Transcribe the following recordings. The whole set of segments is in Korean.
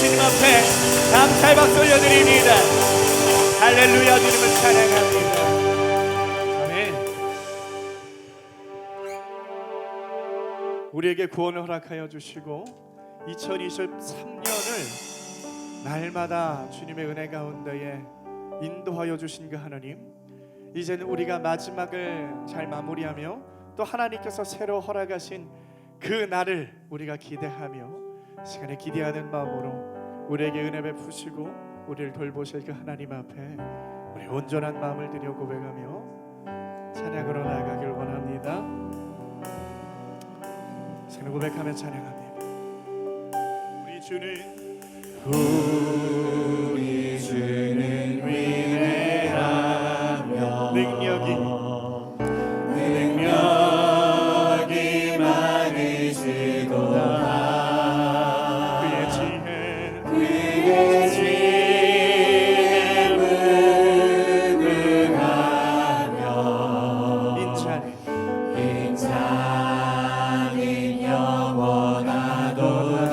주님 앞에 감사의 박수 올려드립니다. 할렐루야. 주님을 찬양합니다. 아멘. 우리에게 구원을 허락하여 주시고 2023년을 날마다 주님의 은혜 가운데에 인도하여 주신 그 하나님, 이제는 우리가 마지막을 잘 마무리하며 또 하나님께서 새로 허락하신 그 날을 우리가 기대하며 시간에 기대하는 마음으로 우리에게 은혜 베푸시고 우리를 돌보실 그 하나님 앞에 우리 온전한 마음을 들여 고백하며 찬양으로 나아가길 원합니다. 시간을 고백하며 찬양합니다. 우리 주는 위대하며 능력이 많으시도다. 그의 지혜 무궁하며 인자는 영원하도다.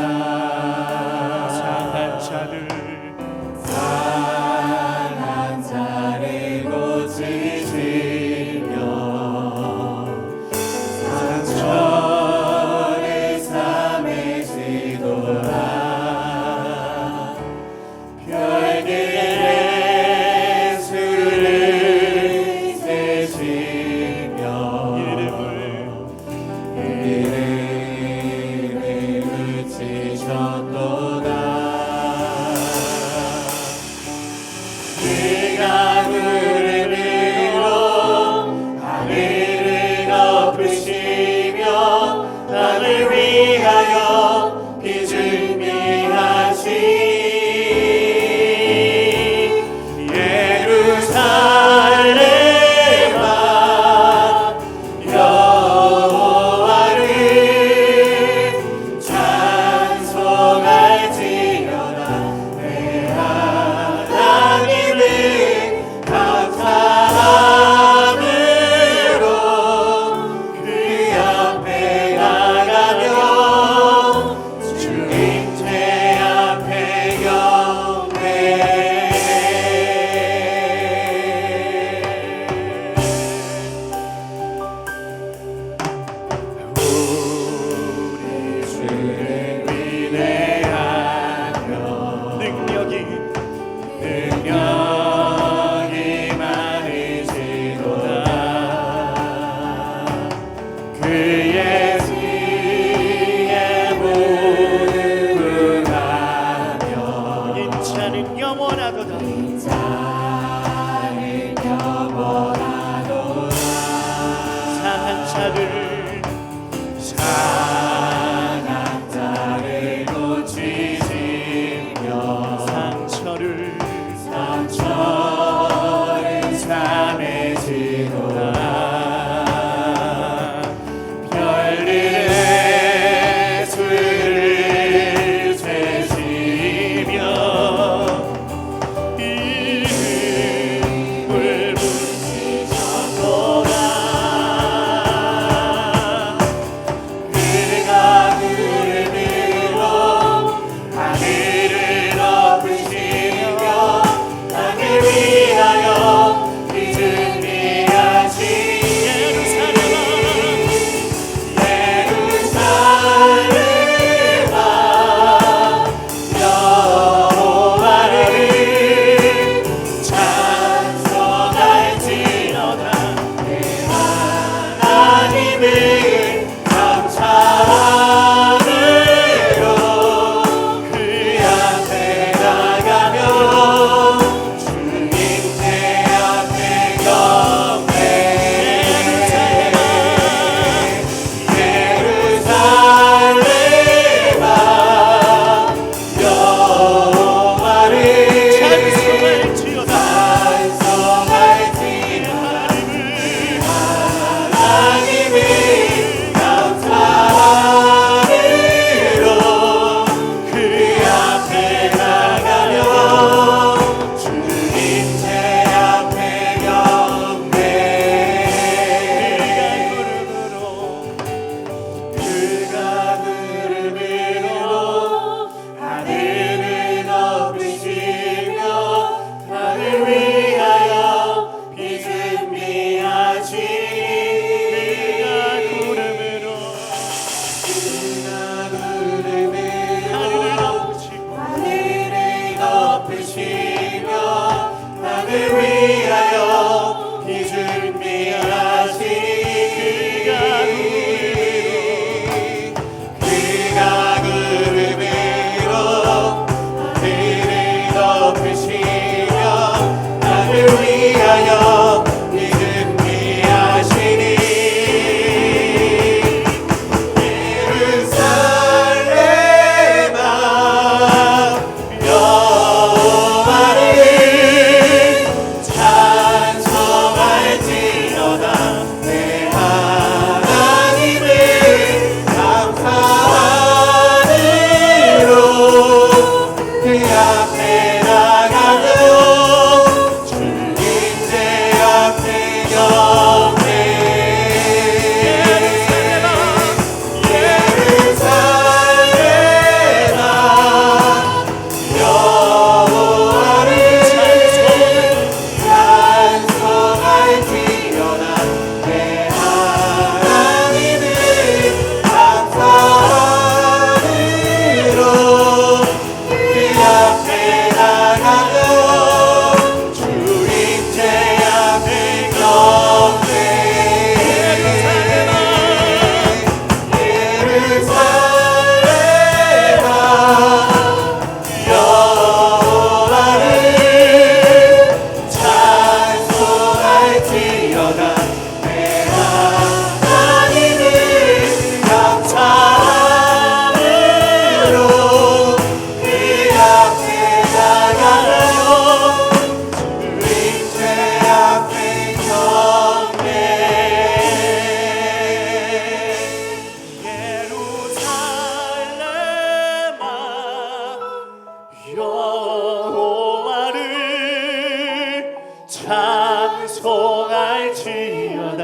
찬송할지어다.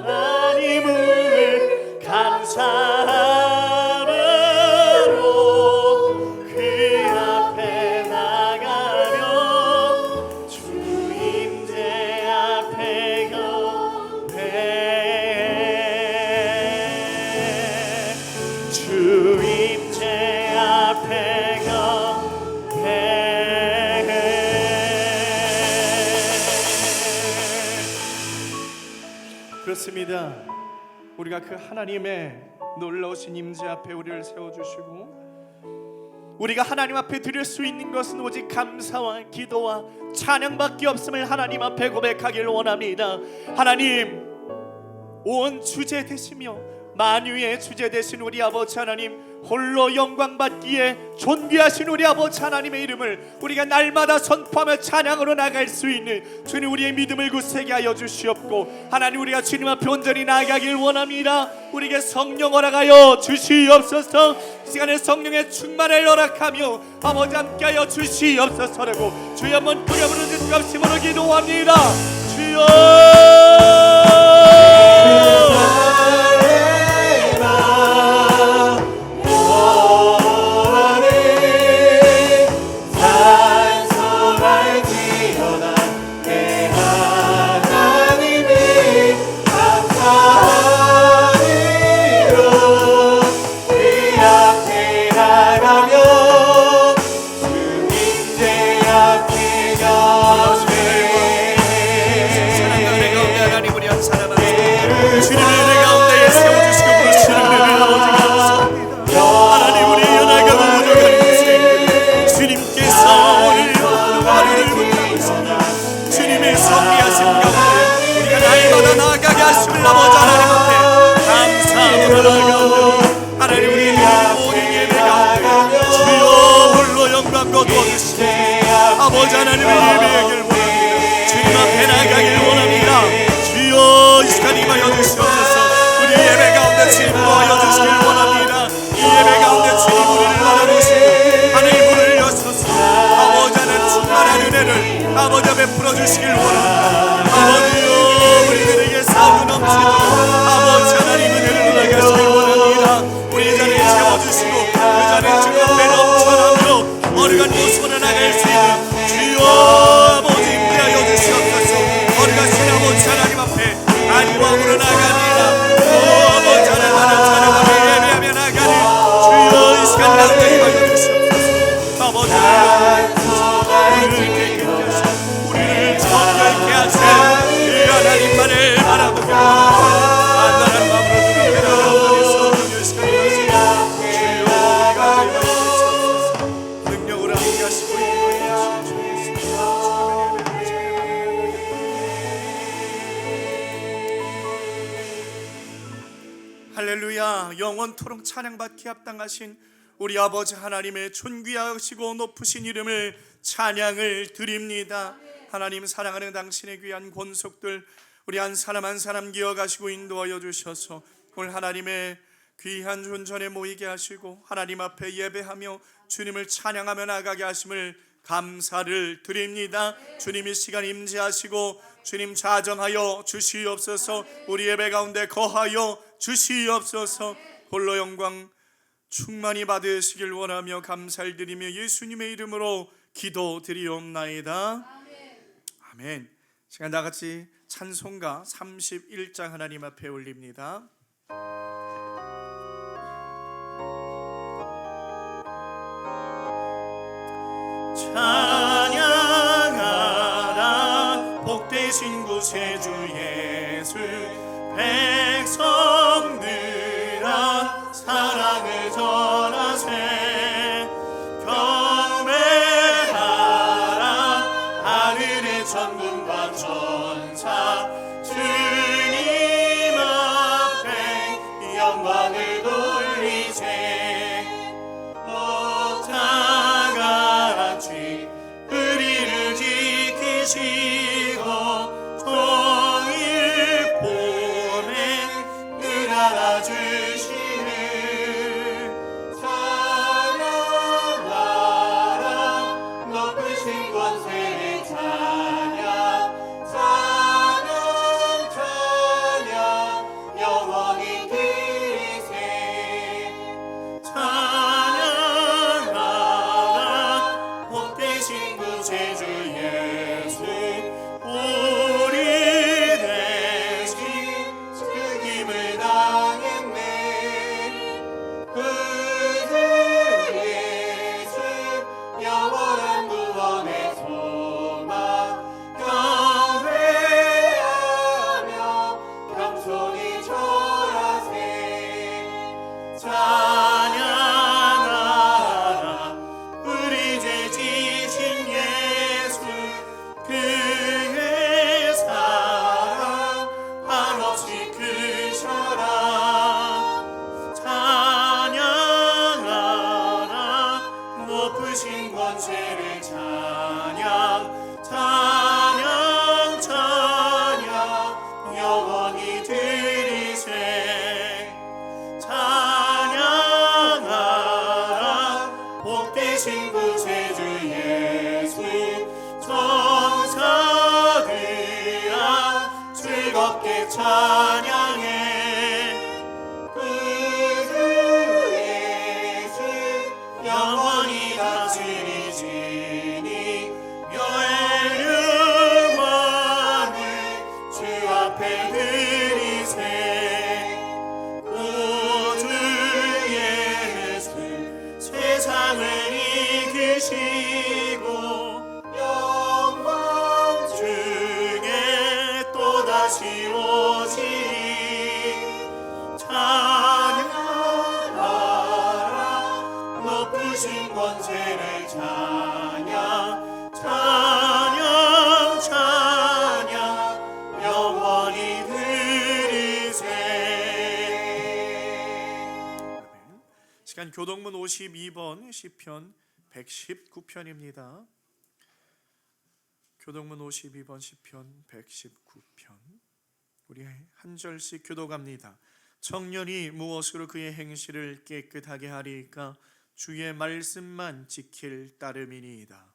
하나님을 감사함으로 그 앞에 나가며 주 임재 앞에 경배, 주 임재 앞에 경배. 그렇습니다. 우리가 그 하나님의 놀라우신 임재 앞에 우리를 세워주시고 우리가 하나님 앞에 드릴 수 있는 것은 오직 감사와 기도와 찬양밖에 없음을 하나님 앞에 고백하길 원합니다. 하나님, 온 주제 되시며 만유의 주제 되신 우리 아버지 하나님, 홀로 영광 받기에 존귀하신 우리 아버지 하나님의 이름을 우리가 날마다 선포하며 찬양으로 나갈 수 있는 주님, 우리의 믿음을 굳세게 하여 주시옵고, 하나님, 우리가 주님 앞에 온전히 나가길 원합니다. 우리에게 성령 허락하여 주시옵소서. 이 시간에 성령의 충만을 허락하며 아버지 함께하여 주시옵소서라고 주여 한번 크게 부르는 뜻값심으로 기도합니다. 주여, 아버지 하나님의 예배하길 원합니다. 주님 앞에 나가길 원합니다. 주여, 이 시간 임하여 주시옵소서. 우리 예배 가운데 주님 모여 주시길 원합니다. 이 예배 가운데 주님 우리를 바라보시고 하늘 문을 여셔서 아버지 하나님 충만한 은혜를 아버지 앞에 풀어주시길 원합니다. 아버지여, 우리들에게 사구 넘치도록 아버지 하나님 은혜를 허락하시길 원합니다. 우리 자리에 채워주시고 그 자리에 주님 앞에 넘쳐나며 어려운 모습으로 나갈 수 있는 주여 아버지 임하여 주시옵소서. 어려가신 아버지 하나님 앞에 안광으로 나가니라. 아버지 하나님 찬양하며 예배하며 나가니 주여 이 시간 가운데 임하여 주시옵소서. 아버지 하나님, 우리를 깨끗게 하시고 우리를 정결케 하시고 이 하나님만을 바라보며 안전한 마음으로 주님께 나아가니 서는 시간이 되시고 주여 가운데 임하여 주시옵소서. 능력으로 함께하시고 할렐루야. 영원토록 찬양받기 합당하신 우리 아버지 하나님의 존귀하시고 높으신 이름을 찬양을 드립니다. 하나님, 사랑하는 당신의 귀한 권속들 우리 한 사람 한 사람 기억하시고 인도하여 주셔서 오늘 하나님의 귀한 존전에 모이게 하시고 하나님 앞에 예배하며 주님을 찬양하며 나가게 하심을 감사를 드립니다. 주님, 이 시간 임재하시고 주님 자정하여 주시옵소서. 우리 예배 가운데 거하여 주시옵소서. 홀로 영광 충만히 받으시길 원하며 감사를 드리며 예수님의 이름으로 기도드리옵나이다. 아멘. 시간 다같이 찬송가 31장 하나님 앞에 올립니다. 찬양하라 복되신 구세주 예수. 백성들아 사랑을 전하세. 경배하라 하늘의 천군과 천사. 주님 앞에 영광을 돌리세. 다같이 우리를 지키시고 종일 보내 권세를 찬양 찬양 찬양 영원히 드리세 찬양하라 복되신 구세주 예수 천사들아 즐겁게 찬양해 영원히 다스리시니 멸의 영광을 주 앞에 드리세 구주 예수 세상을 이기시고 영광 중에 또다시 오시리 높으신 권세를 찬양 찬양 찬양 영원히 드리세. 시간 교동문 52번 시편 119편입니다. 교동문 52번 시편 119편 우리 한 절씩 교독합니다. 청년이 무엇으로 그의 행실을 깨끗하게 하리까 주의 말씀만 지킬 따름이니이다.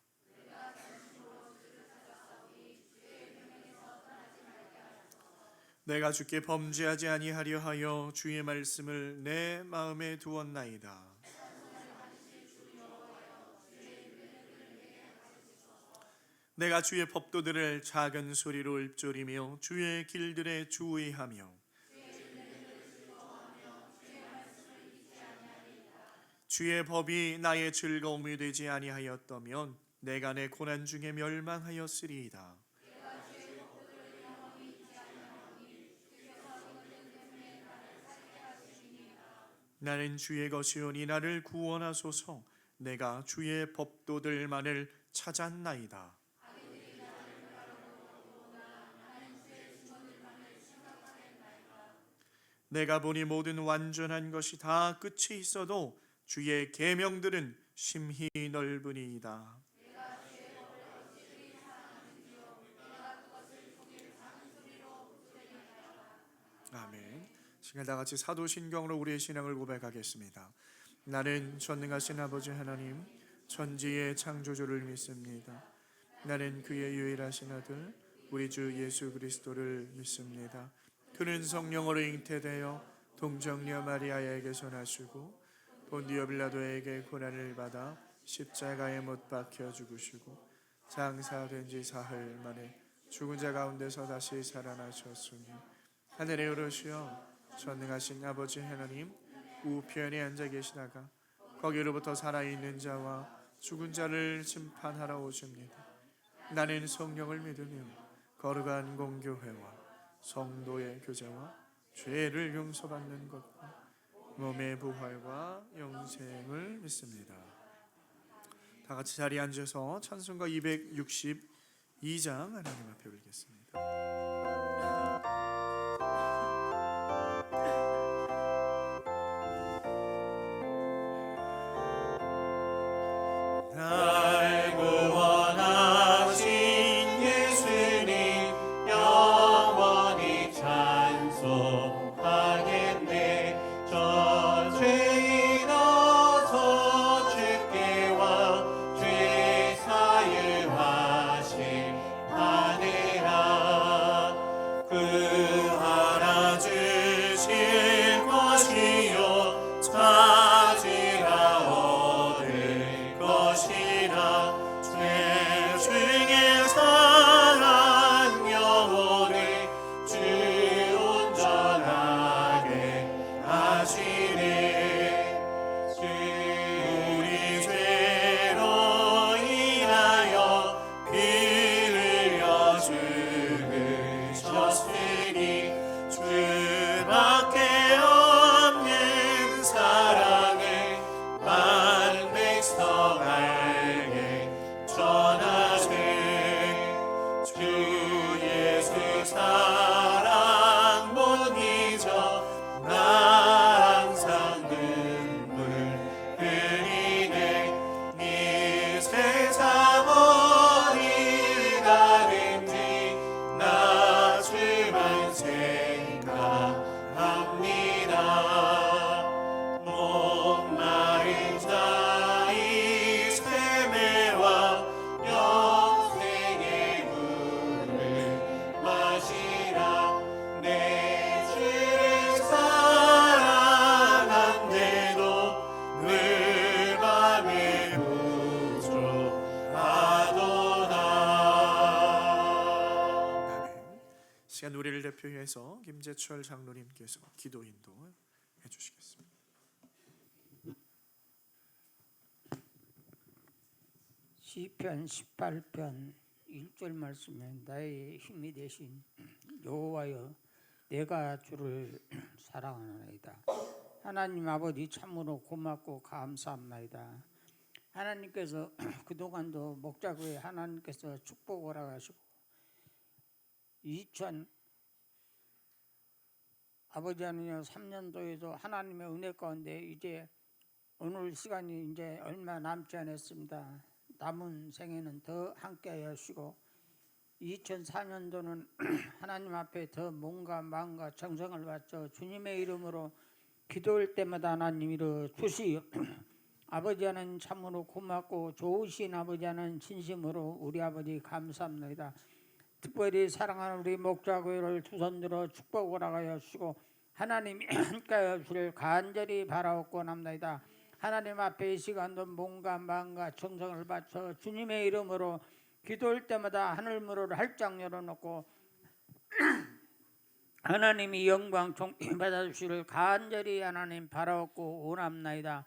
내가 주께 범죄하지 아니하려 하여 주의 말씀을 내 마음에 두었나이다. 내가 주의 법도들을 작은 소리로 읊조리며 주의 길들에 주의하며 주의 법이 나의 즐거움이 되지 아니하였다면 내가 내 고난 중에 멸망하였으리이다. 나는 주의 것이오니 나를 구원하소서. 내가 주의 법도들만을 찾았나이다. 내가 보니 모든 완전한 것이 다 끝이 있어도 주의 계명들은 심히 넓으니이다. 아멘. 시간 다 같이 사도신경으로 우리의 신앙을 고백하겠습니다. 나는 전능하신 아버지 하나님 천지의 창조주를 믿습니다. 나는 그의 유일하신 아들 우리 주 예수 그리스도를 믿습니다. 그는 성령으로 잉태되어 동정녀 마리아에게서 나시고 본디오 빌라도에게 고난을 받아 십자가에 못 박혀 죽으시고 장사된 지 사흘 만에 죽은 자 가운데서 다시 살아나셨으니 하늘에 오르시어 전능하신 아버지 하나님 우편에 앉아 계시다가 거기로부터 살아있는 자와 죽은 자를 심판하러 오십니다. 나는 성령을 믿으며 거룩한 공교회와 성도의 교제와 죄를 용서받는 것과 몸의 부활과 영생을 믿습니다. 다 같이 자리에 앉아서 찬송가 262장 하나님 앞에 올리겠습니다. 날 구원하신 예수님 영원히 찬송하겠네. 저 죄인 어서 주께 와 죄 사유하실 아내라. 그 하나 주실 것이요 찾으라 얻을 것이라. 시간 우리를 대표해서 김재철 장로님께서 기도 인도해 주시겠습니다. 시편 18편 1절 말씀에 나의 힘이 되신 여호와여 내가 주를 사랑하나이다. 하나님 아버지 참으로 고맙고 감사합니다. 하나님께서 그동안도 목자교회 하나님께서 축복을 하시고 2000 아버지 하나님 3년도에도 하나님의 은혜 가운데 이제 오늘 시간이 이제 얼마 남지 않았습니다. 남은 생에는 더 함께 하시고 2004년도는 하나님 앞에 더 몸과 마음과 정성을 바쳐 주님의 이름으로 기도할 때마다 하나님 이루 주시오. 아버지 하나님 참으로 고맙고 좋으신 아버지 하나님 진심으로 우리 아버지 감사합니다. 특별히 사랑하는 우리 목자교회를 두 손들어 축복을 하여 주시고 하나님이 함께하여 주를 간절히 바라옵고 합니다. 하나님 앞에 이 시간도 몸과 마음과 정성을 바쳐 주님의 이름으로 기도할 때마다 하늘문을 활짝 열어놓고 하나님이 영광 받아주시를 간절히 하나님 바라옵고 원합나이다.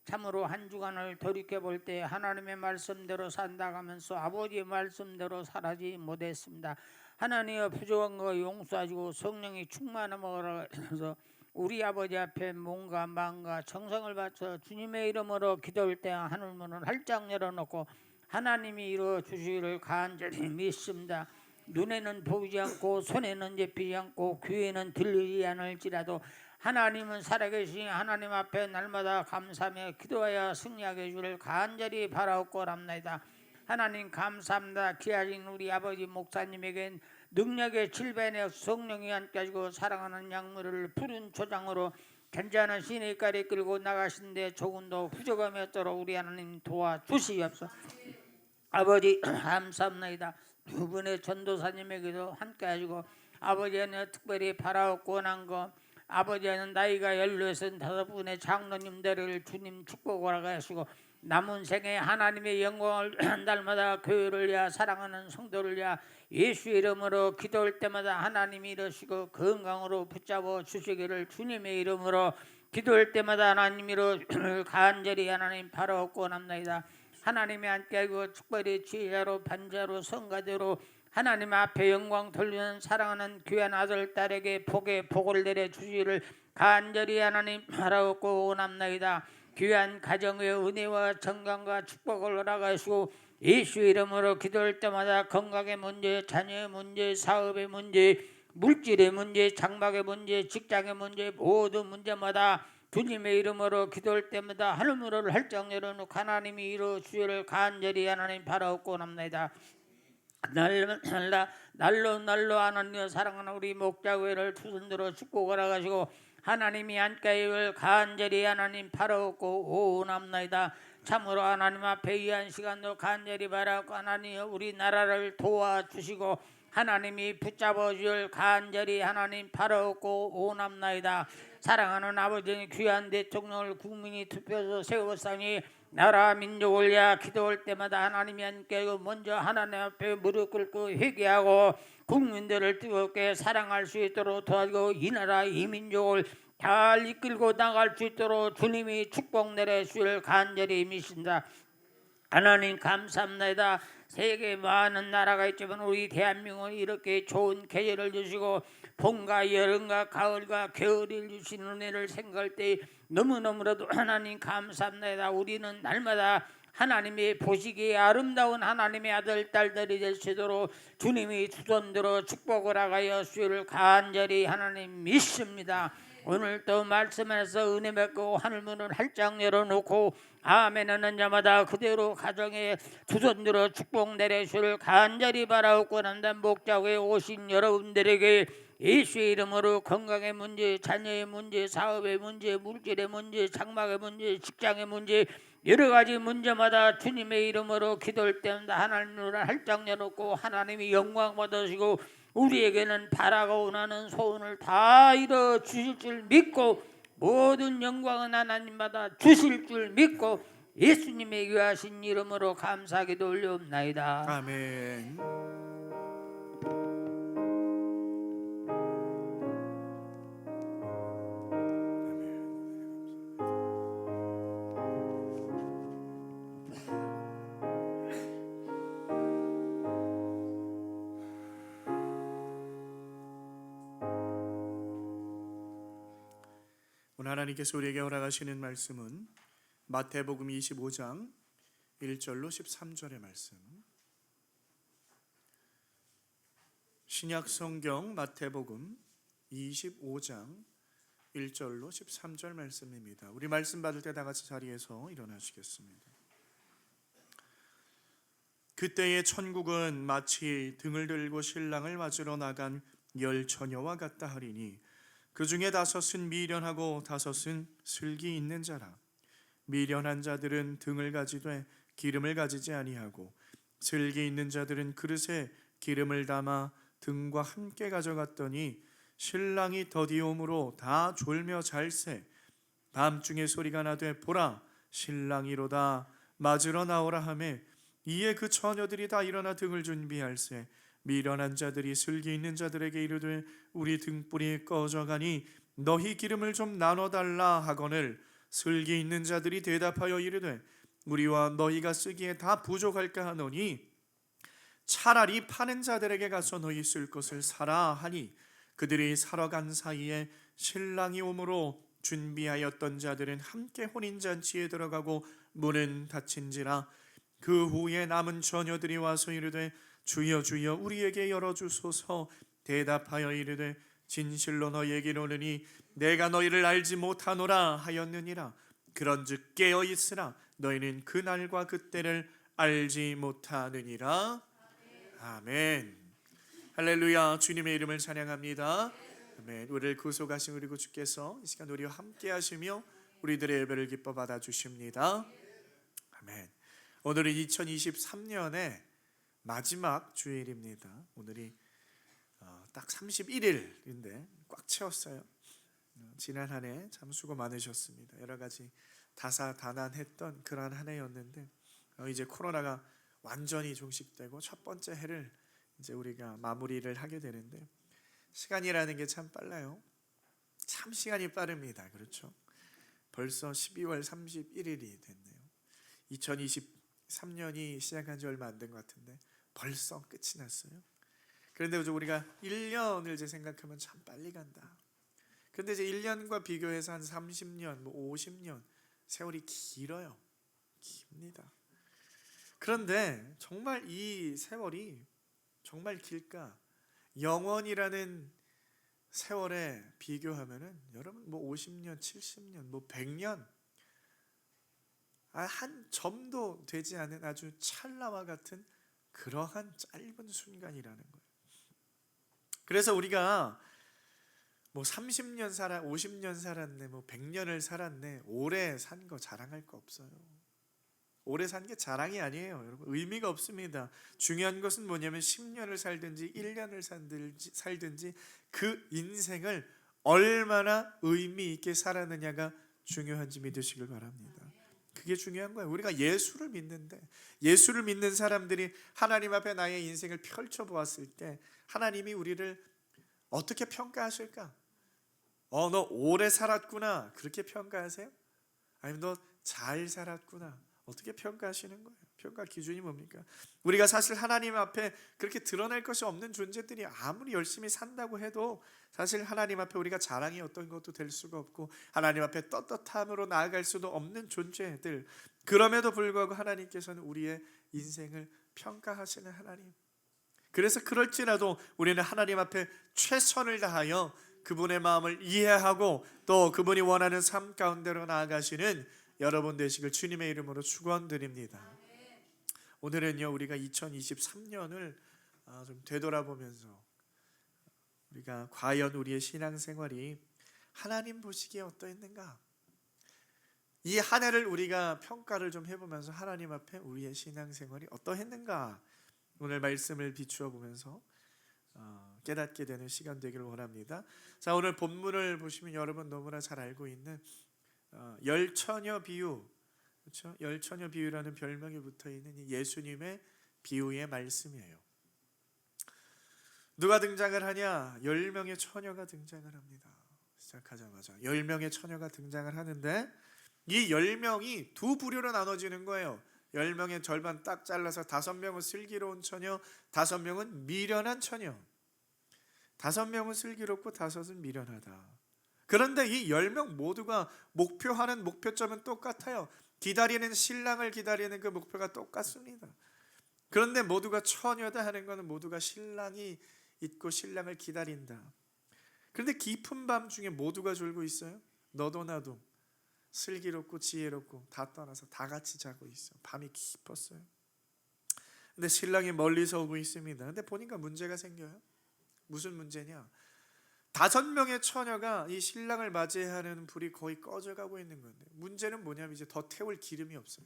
참으로 한 주간을 돌이켜볼 때 하나님의 말씀대로 산다가면서 아버지의 말씀대로 살아지 못했습니다. 하나님의 부족한 거 용서하시고 성령이 충만함을 해서 우리 아버지 앞에 몸과 마음과 정성을 바쳐 주님의 이름으로 기도할 때 하늘문을 활짝 열어놓고 하나님이 이루어 주시기를 간절히 믿습니다. 눈에는 보이지 않고 손에는 잡히지 않고 귀에는 들리지 않을지라도 하나님은 살아계신 하나님 앞에 날마다 감사하며 기도하여 승리하게 주를 간절히 바라옵고 합니다. 하나님 감사합니다. 귀하신 우리 아버지 목사님에겐 능력의 질변에 성령이 함께하시고 사랑하는 약물을 푸른 초장으로 괜찮은 시내가리 끌고 나가신데 조금도 부족함이 없도록 우리 하나님 도와주시옵소서. 아버지 감사합니다. 두 분의 전도사님에게도 함께하시고 아버지는 특별히 바라옵고 원한 거 아버지는 나이가 16-5분의 장로님들을 주님 축복을 하시고 남은 생에 하나님의 영광을 날마다 교회를 위하 사랑하는 성도를 위하 예수 이름으로 기도할 때마다 하나님이 이러시고 건강으로 붙잡아 주시기를 주님의 이름으로 기도할 때마다 하나님이로 간절히 하나님 바라옵고 원합니다. 하나님의 함께하고 특별히 지혜자로 반자로 성가대로 하나님 앞에 영광 돌리는 사랑하는 귀한 아들 딸에게 복을 내려 주시기를 간절히 하나님 바라옵고 원합니다. 귀한 가정의 은혜와 정강과 축복을 허락하시고 예수 이름으로 기도할 때마다 건강의 문제, 자녀의 문제, 사업의 문제, 물질의 문제, 장막의 문제, 직장의 문제 모든 문제마다 주님의 이름으로 기도할 때마다 하늘문을 활짝 열어놓고 하나님이 이루어 주시기를 간절히 하나님 바라옵고 합니다. 날로 하나님을 사랑하는 우리 목자교회를 두 손들어 축복을 하시고 하나님이 함께하기를 간절히 하나님 바라옵고 원합니다. 참으로 하나님 앞에 이 한 시간도 간절히 바라옵고 하나님 우리 나라를 도와주시고 하나님이 붙잡아 주실 간절히 하나님 바라옵고 원합니다. 사랑하는 아버지 귀한 대통령을 국민이 투표해서 세웠사니 나라 민족을 위하 기도할 때마다 하나님이 함께하고 먼저 하나님 앞에 무릎 꿇고 회개하고 국민들을 뜨겁게 사랑할 수 있도록 도와주고 이 나라 이 민족을 잘 이끌고 나갈 수 있도록 주님이 축복 내려주실 간절히 믿습니다. 하나님 감사합니다. 세계 많은 나라가 있지만 우리 대한민국은 이렇게 좋은 계절을 주시고 봄과 여름과 가을과 겨울을 주시는 은혜를 생각할 때 너무너무나도 하나님 감사합니다. 우리는 날마다 하나님의 보시기에 아름다운 하나님의 아들 딸들이 될 수 있도록 주님이 두 손들어 축복을 하여 주시기를 간절히 하나님 믿습니다. 오늘 또 말씀에서 은혜 받고 하늘문을 활짝 열어놓고 아멘 하는 자마다 그대로 가정에 두 손들어 축복 내려주시를 간절히 바라옵고 난다. 목자교회에 오신 여러분들에게 예수의 이름으로 건강의 문제, 자녀의 문제, 사업의 문제, 물질의 문제, 장막의 문제, 직장의 문제 여러 가지 문제마다 주님의 이름으로 기도할 때마다 하나님을 활짝 열어놓고 하나님이 영광 받으시고 우리에게는 바라고 원하는 소원을 다 이루어 주실 줄 믿고 모든 영광은 하나님마다 주실 줄 믿고 예수님의 귀하신 이름으로 감사하기도 올려옵나이다. 아멘. 오늘 하나님께서 우리에게 허락하시는 말씀은 마태복음 25장 1절로 13절의 말씀. 신약 성경 마태복음 25장 1절로 13절 말씀입니다. 우리 말씀 받을 때 다 같이 자리에서 일어나시겠습니다. 그때의 천국은 마치 등을 들고 신랑을 맞으러 나간 10 처녀와 같다 하리니 그 중에 5은 미련하고 5은 슬기 있는 자라. 미련한 자들은 등을 가지되 기름을 가지지 아니하고 슬기 있는 자들은 그릇에 기름을 담아 등과 함께 가져갔더니 신랑이 더디오므로 다 졸며 잘새. 밤중에 소리가 나되 보라 신랑이로다 맞으러 나오라 하매 이에 그 처녀들이 다 일어나 등을 준비할세. 미련한 자들이 슬기 있는 자들에게 이르되 우리 등불이 꺼져가니 너희 기름을 좀 나눠달라 하거늘 슬기 있는 자들이 대답하여 이르되 우리와 너희가 쓰기에 다 부족할까 하노니 차라리 파는 자들에게 가서 너희 쓸 것을 사라 하니 그들이 사러 간 사이에 신랑이 오므로 준비하였던 자들은 함께 혼인잔치에 들어가고 문은 닫힌지라. 그 후에 남은 처녀들이 와서 이르되 주여 주여 우리에게 열어주소서. 대답하여 이르되 진실로 너희에게 이르노니 내가 너희를 알지 못하노라 하였느니라. 그런즉 깨어 있으라. 너희는 그 날과 그때를 알지 못하느니라. 아멘. 할렐루야. 주님의 이름을 찬양합니다. 아멘. 우리를 구속하신 우리 구주께서 이 시간 우리와 함께 하시며 우리들의 예배를 기뻐 받아 주십니다. 아멘. 오늘은 2023년의 마지막 주일입니다. 오늘이 딱 31일인데 꽉 채웠어요. 지난 한 해 참 수고 많으셨습니다. 여러 가지 다사다난했던 그러한 한 해였는데 이제 코로나가 완전히 종식되고 첫 번째 해를 이제 우리가 마무리를 하게 되는데 시간이라는 게 참 빨라요. 참 시간이 빠릅니다. 그렇죠? 벌써 12월 31일이 됐네요. 2023년이 시작한 지 얼마 안 된 것 같은데 벌써 끝이 났어요. 그런데 우리가 1년을 이제 생각하면 참 빨리 간다. 그런데 이제 1년과 비교해서 한 30년, 50년 세월이 길어요. 깁니다. 그런데 정말 이 세월이 정말 길까? 영원이라는 세월에 비교하면은 여러분 50년, 70년, 100년 한 점도 되지 않은 아주 찰나와 같은 그러한 짧은 순간이라는 거예요. 그래서 우리가 30년 50년 살았네, 100년을 살았네, 오래 산 거 자랑할 거 없어요. 오래 산 게 자랑이 아니에요. 여러분 의미가 없습니다. 중요한 것은 뭐냐면 10년을 살든지 1년을 살든지 그 인생을 얼마나 의미 있게 살았느냐가 중요한지 믿으시길 바랍니다. 그게 중요한 거예요. 우리가 예수를 믿는데 예수를 믿는 사람들이 하나님 앞에 나의 인생을 펼쳐보았을 때 하나님이 우리를 어떻게 평가하실까? 너 오래 살았구나 그렇게 평가하세요? 아니면 너 잘 살았구나 어떻게 평가하시는 거예요? 평가 기준이 뭡니까? 우리가 사실 하나님 앞에 그렇게 드러낼 것이 없는 존재들이 아무리 열심히 산다고 해도 사실 하나님 앞에 우리가 자랑이 어떤 것도 될 수가 없고 하나님 앞에 떳떳함으로 나아갈 수도 없는 존재들. 그럼에도 불구하고 하나님께서는 우리의 인생을 평가하시는 하나님. 그래서 그럴지라도 우리는 하나님 앞에 최선을 다하여 그분의 마음을 이해하고 또 그분이 원하는 삶 가운데로 나아가시는 여러분 되시길 주님의 이름으로 축원드립니다. 오늘은요 우리가 2023년을 좀 되돌아보면서 우리가 과연 우리의 신앙생활이 하나님 보시기에 어떠했는가, 이 한 해를 우리가 평가를 좀 해보면서 하나님 앞에 우리의 신앙생활이 어떠했는가 오늘 말씀을 비추어 보면서 깨닫게 되는 시간 되기를 원합니다. 자, 오늘 본문을 보시면 여러분 너무나 잘 알고 있는 열처녀 비유, 그렇죠? 열처녀 비유라는 별명이 붙어 있는 이 예수님의 비유의 말씀이에요. 누가 등장을 하냐? 10명의 처녀가 등장을 합니다. 시작하자마자 10명의 처녀가 등장을 하는데 이 10명이 두 부류로 나눠지는 거예요. 10명의 절반 딱 잘라서 5명은 슬기로운 처녀, 5명은 미련한 처녀. 5명은 슬기롭고 5은 미련하다. 그런데 이 10명 모두가 목표하는 목표점은 똑같아요. 기다리는 신랑을 기다리는 그 목표가 똑같습니다. 그런데 모두가 처녀다 하는 것은 모두가 신랑이 있고 신랑을 기다린다. 그런데 깊은 밤 중에 모두가 졸고 있어요. 너도 나도 슬기롭고 지혜롭고 다 떠나서 다 같이 자고 있어. 밤이 깊었어요. 근데 신랑이 멀리서 오고 있습니다. 근데 보니까 문제가 생겨요. 무슨 문제냐? 5명의 처녀가 이 신랑을 맞이하는 불이 거의 꺼져가고 있는 건데, 문제는 뭐냐면 이제 더 태울 기름이 없어요.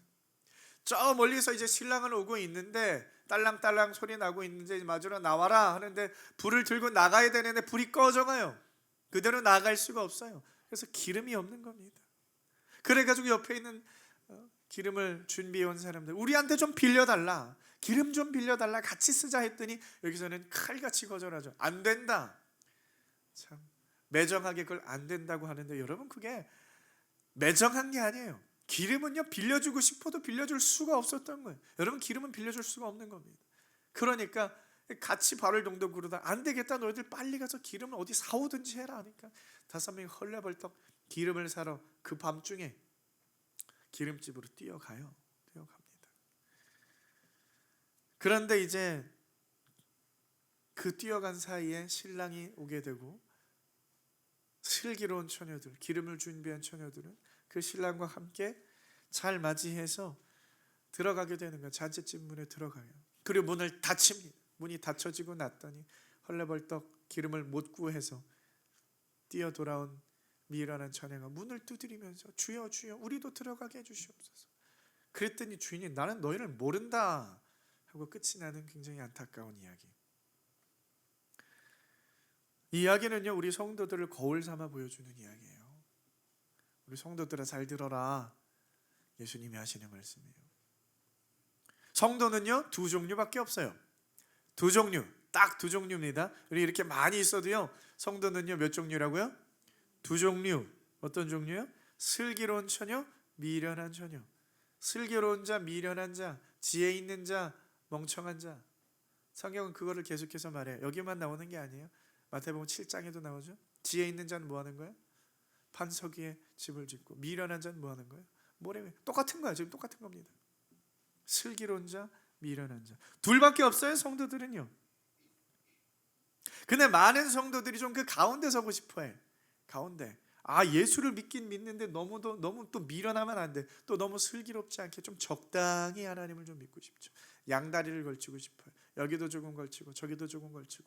저 멀리서 이제 신랑은 오고 있는데 딸랑딸랑 소리 나고 있는데 맞으러 나와라 하는데 불을 들고 나가야 되는데 불이 꺼져가요. 그대로 나갈 수가 없어요. 그래서 기름이 없는 겁니다. 그래가지고 옆에 있는 기름을 준비해 온 사람들, 우리한테 좀 빌려달라, 기름 좀 빌려달라, 같이 쓰자 했더니 여기서는 칼같이 거절하죠. 안 된다. 참 매정하게 그걸 안 된다고 하는데, 여러분 그게 매정한 게 아니에요. 기름은요 빌려주고 싶어도 빌려줄 수가 없었던 거예요. 여러분 기름은 빌려줄 수가 없는 겁니다. 그러니까 같이 발을 동동 구르다 안 되겠다, 너희들 빨리 가서 기름을 어디 사오든지 해라 하니까 5명이 헐레벌떡 기름을 사러 그 밤중에 기름집으로 뛰어갑니다. 그런데 이제 그 뛰어간 사이에 신랑이 오게 되고, 슬기로운 처녀들, 기름을 준비한 처녀들은 그 신랑과 함께 잘 맞이해서 들어가게 되는 거예요. 잔치집 문에 들어가요. 그리고 문을 닫힙니다. 문이 닫혀지고 났더니 헐레벌떡 기름을 못 구해서 뛰어 돌아온 미련한 처녀가 문을 두드리면서 주여 주여 우리도 들어가게 해주시옵소서. 그랬더니 주인이 나는 너희를 모른다 하고 끝이 나는 굉장히 안타까운 이야기. 이 이야기는요 우리 성도들을 거울 삼아 보여주는 이야기예요. 우리 성도들아 잘 들어라. 예수님이 하시는 말씀이에요. 성도는요 2종류밖에 없어요. 2종류, 딱 2종류입니다. 우리 이렇게 많이 있어도요 성도는요 몇 종류라고요? 2종류. 어떤 종류요? 슬기로운 처녀, 미련한 처녀. 슬기로운 자, 미련한 자, 지혜 있는 자, 멍청한 자. 성경은 그거를 계속해서 말해요. 여기만 나오는 게 아니에요. 마태복음 7장에도 나오죠. 지혜 있는 자는 뭐 하는 거예요? 반석 위에 집을 짓고, 미련한 자는 뭐 하는 거예요? 모래 위에. 똑같은 거야. 지금 똑같은 겁니다. 슬기로운 자, 미련한 자. 둘밖에 없어요 성도들은요. 근데 많은 성도들이 좀 그 가운데 서고 싶어해. 가운데. 예수를 믿긴 믿는데 너무 또 미련하면 안 돼. 또 너무 슬기롭지 않게 좀 적당히 하나님을 좀 믿고 싶죠. 양다리를 걸치고 싶어요. 여기도 조금 걸치고 저기도 조금 걸치고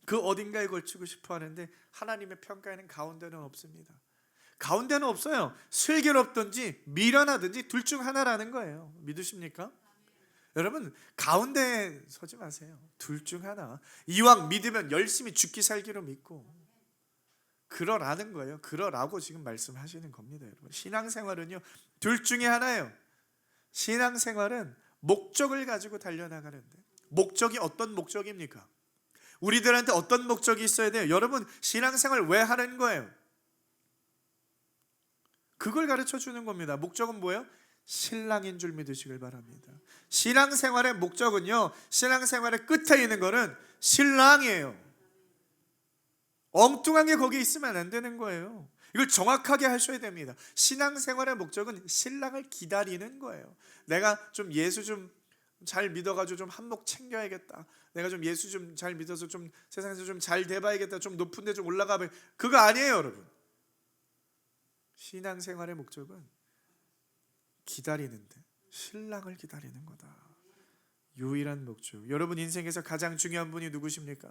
그 어딘가에 걸치고 싶어 하는데, 하나님의 평가에는 가운데는 없습니다. 가운데는 없어요. 슬기롭든지 미련하든지 둘 중 하나라는 거예요. 믿으십니까? 여러분 가운데 서지 마세요. 둘 중 하나. 이왕 믿으면 열심히 죽기 살기로 믿고 그러라는 거예요. 그러라고 지금 말씀하시는 겁니다. 여러분 신앙생활은요 둘 중에 하나예요. 신앙생활은 목적을 가지고 달려나가는데, 목적이 어떤 목적입니까? 우리들한테 어떤 목적이 있어야 돼요? 여러분 신앙생활 왜 하는 거예요? 그걸 가르쳐 주는 겁니다. 목적은 뭐예요? 신랑인 줄 믿으시길 바랍니다. 신앙생활의 목적은요 신앙생활의 끝에 있는 거는 신랑이에요. 엉뚱한 게 거기에 있으면 안 되는 거예요. 이걸 정확하게 하셔야 됩니다. 신앙생활의 목적은 신랑을 기다리는 거예요. 내가 좀 예수 좀 잘 믿어가지고 좀 한몫 챙겨야겠다. 내가 좀 예수 좀 잘 믿어서 좀 세상에서 좀 잘 돼봐야겠다. 좀 높은 데 좀 올라가 봐야. 그거 아니에요 여러분. 신앙생활의 목적은 기다리는데, 신랑을 기다리는 거다. 유일한 목적. 여러분 인생에서 가장 중요한 분이 누구십니까?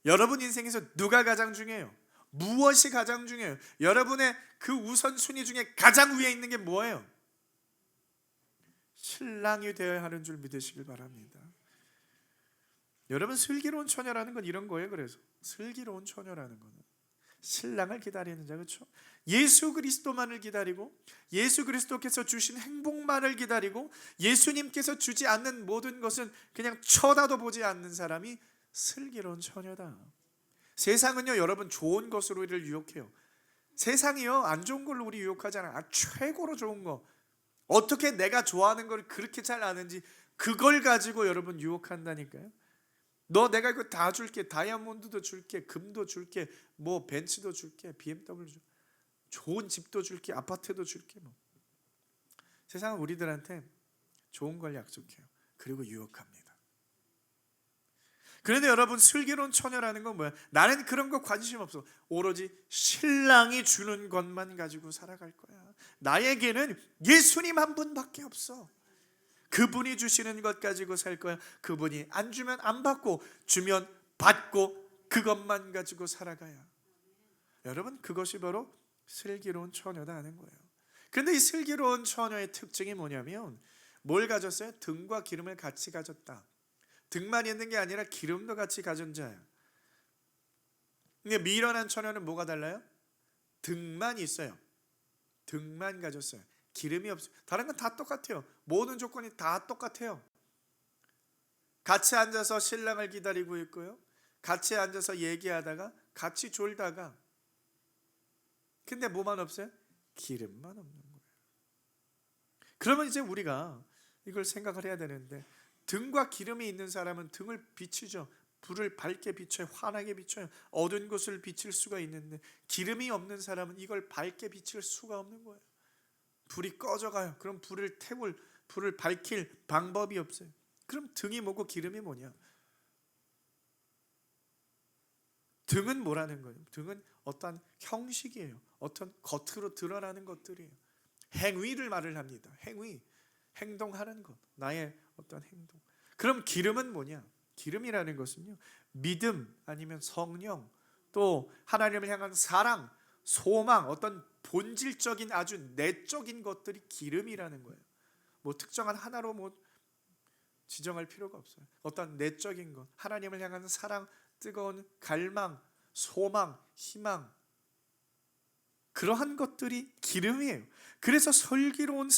여러분 인생에서 누가 가장 중요해요? 무엇이 가장 중요해요? 여러분의 그 우선순위 중에 가장 위에 있는 게 뭐예요? 신랑이 되어야 하는 줄 믿으시길 바랍니다. 여러분 슬기로운 처녀라는 건 이런 거예요. 그래서 슬기로운 처녀라는 거는 신랑을 기다리는 자, 그렇죠? 예수 그리스도만을 기다리고 예수 그리스도께서 주신 행복만을 기다리고 예수님께서 주지 않는 모든 것은 그냥 쳐다도 보지 않는 사람이 슬기로운 처녀다. 세상은요 여러분 좋은 것으로 우리를 유혹해요. 세상이요 안 좋은 걸로 우리 유혹하잖아요. 최고로 좋은 거, 어떻게 내가 좋아하는 걸 그렇게 잘 아는지 그걸 가지고 여러분 유혹한다니까요. 너 내가 이거 다 줄게. 다이아몬드도 줄게. 금도 줄게. 뭐 벤츠도 줄게. BMW 줄게. 좋은 집도 줄게. 아파트도 줄게. 뭐. 세상은 우리들한테 좋은 걸 약속해요. 그리고 유혹합니다. 그런데 여러분, 슬기로운 처녀라는 건 뭐야? 나는 그런 거 관심 없어. 오로지 신랑이 주는 것만 가지고 살아갈 거야. 나에게는 예수님 한 분밖에 없어. 그분이 주시는 것 가지고 살 거야. 그분이 안 주면 안 받고, 주면 받고, 그것만 가지고 살아가야. 여러분, 그것이 바로 슬기로운 처녀다 하는 거예요. 그런데 이 슬기로운 처녀의 특징이 뭐냐면, 뭘 가졌어요? 등과 기름을 같이 가졌다. 등만 있는 게 아니라 기름도 같이 가진 자예요. 근데 미련한 처녀는 뭐가 달라요? 등만 있어요. 등만 가졌어요. 기름이 없어요. 다른 건 다 똑같아요. 모든 조건이 다 똑같아요. 같이 앉아서 신랑을 기다리고 있고요. 같이 앉아서 얘기하다가 같이 졸다가, 근데 뭐만 없어요? 기름만 없는 거예요. 그러면 이제 우리가 이걸 생각을 해야 되는데, 등과 기름이 있는 사람은 등을 비추죠. 불을 밝게 비춰요. 환하게 비춰요. 어두운 곳을 비칠 수가 있는데, 기름이 없는 사람은 이걸 밝게 비칠 수가 없는 거예요. 불이 꺼져가요. 그럼 불을 밝힐 방법이 없어요. 그럼 등이 뭐고 기름이 뭐냐? 등은 뭐라는 거예요? 등은 어떤 형식이에요. 어떤 겉으로 드러나는 것들이에요. 행위를 말을 합니다. 행위, 행동하는 것, 나의 어떤 행동. 그럼 기름은 뭐냐? 기름이라는 것은요, 믿음 아니면 성령, 또 하나님을 향한 사랑, 소망, 어떤 본질적인 아주 내적인 것들이 기름이라는 거예요. 뭐 특정한 하나로 뭐 지정할 필요가 없어요. 어떤 내적인 것, 하나님을 향한 사랑, 뜨거운 갈망, 소망, 희망, 그러한 것들이 기름이에요. 그래서 슬기로운